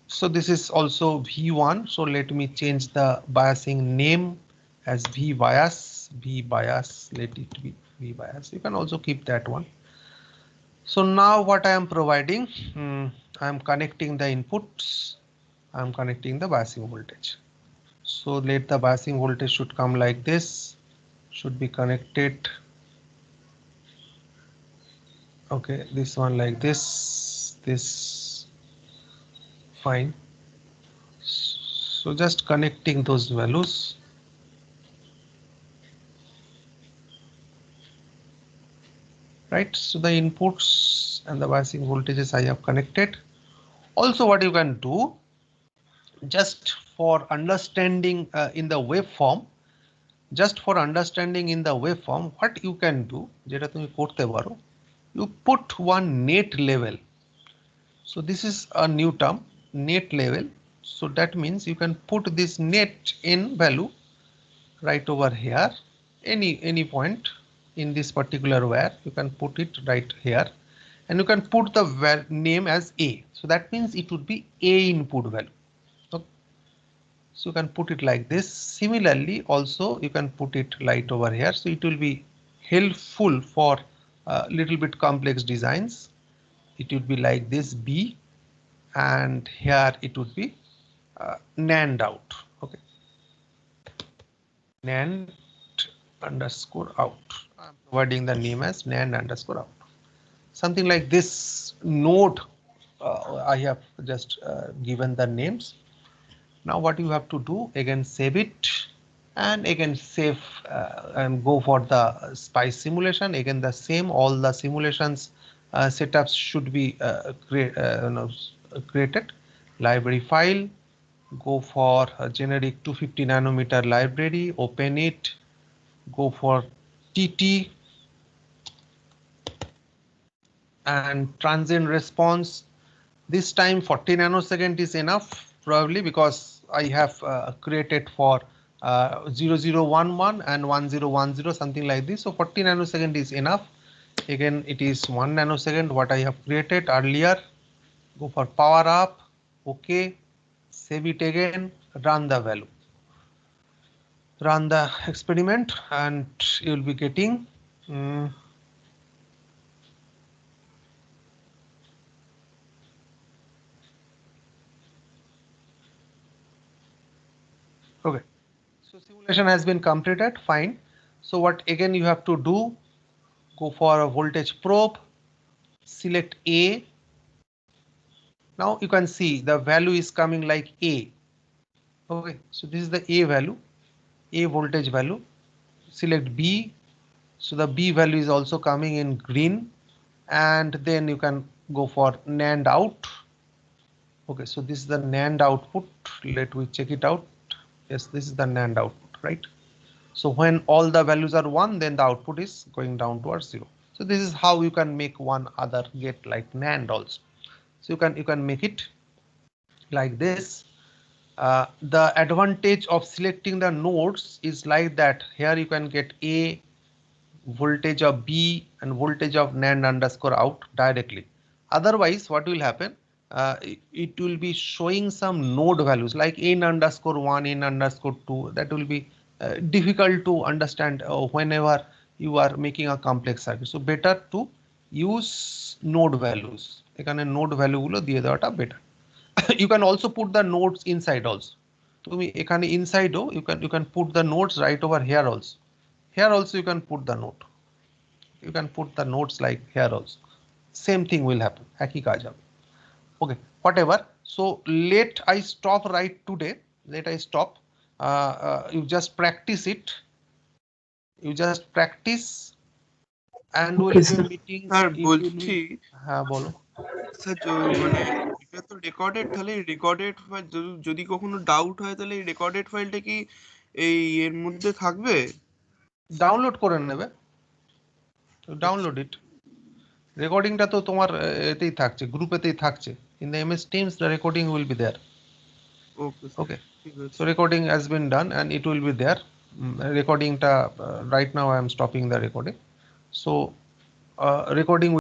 So this is also V1. So let me change the biasing name as V bias, let it be V bias. You can also keep that one. So now what I am providing, I am connecting the inputs. I am connecting the biasing voltage. So let the biasing voltage should come like this, should be connected. Okay, this one like this, fine. So just connecting those values. Right, so the inputs and the biasing voltages I have connected. Also what you can do, just for understanding in the waveform, what you can do, যেটা তুমি করতে পারো, you put one net level. So this is a new term, net level. So that means you can put this net in value right over here, any point in this particular wire, you can put it right here, and you can put the name as A. So that means it would be A input value. Okay. So you can put it like this. Similarly, also you can put it right over here. So it will be helpful for little bit complex designs. It would be like this B, and here it would be NAND out. Okay. NAND underscore out. I'm providing the name as NAND underscore out. Something like this node. I have just given the names. Now what you have to do, again save it, and again save and go for the spice simulation. Again the same, all the simulations setups should be created. Library file, go for a generic 250 nanometer library, open it, go for TT and transient response. This time 40 nanosecond is enough, probably, because I have created for 0011 and 1010, something like this. So 40 nanosecond is enough. Again it is 1 nanosecond what I have created earlier. Go for power up. Okay, save it again, run the value. run the experiment and you will be getting okay. So simulation has been completed, fine. So what again you have to do, go for a voltage probe, select A. Now you can see the value is coming like A. Okay, so this is the A value, A voltage value. Select B. So the B value is also coming in green, and then you can go for NAND out. Okay, so this is the NAND output. Let me check it out. Yes, this is the NAND output, right? So when all the values are 1, then the output is going down towards 0. So this is how you can make one other gate like NAND also. So you can make it like this. The advantage of selecting the nodes is like that. Here you can get A, voltage of B, and voltage of NAND underscore out directly. Otherwise, what will happen? It will be showing some node values like N underscore 1, N underscore 2. That will be difficult to understand whenever you are making a complex circuit. So better to use node values. এখানে node value গুলো দিয়ে দেওয়াটা better. You can also put the nodes inside also. তুমি এখানে inside you can put the nodes right over here also. Here also you can put the node. You can put the nodes like here also. Same thing will happen. একই কাজ হবে. Okay, whatever. So let I stop right today. Let I stop. You just practice it. You just practice and Okay, will sir. be meeting. Sir বলছি হ্যাঁ বলো। Sir মানে এটা তো recorded, তাহলে রেকর্ডেড যদি কখনো ডাউট হয় তাহলে রেকর্ডেড ফাইলটা কি এই এর মধ্যে থাকবে? ডাউনলোড করে নেবে। ডাউনলোড ইট। রেকর্ডিংটা তো তোমার এতেই থাকছে, গ্রুপেতেই থাকছে। In the MS Teams the recording will be there. Okay. So recording has been done and it will be there. Recording ta right now I am stopping the recording. So recording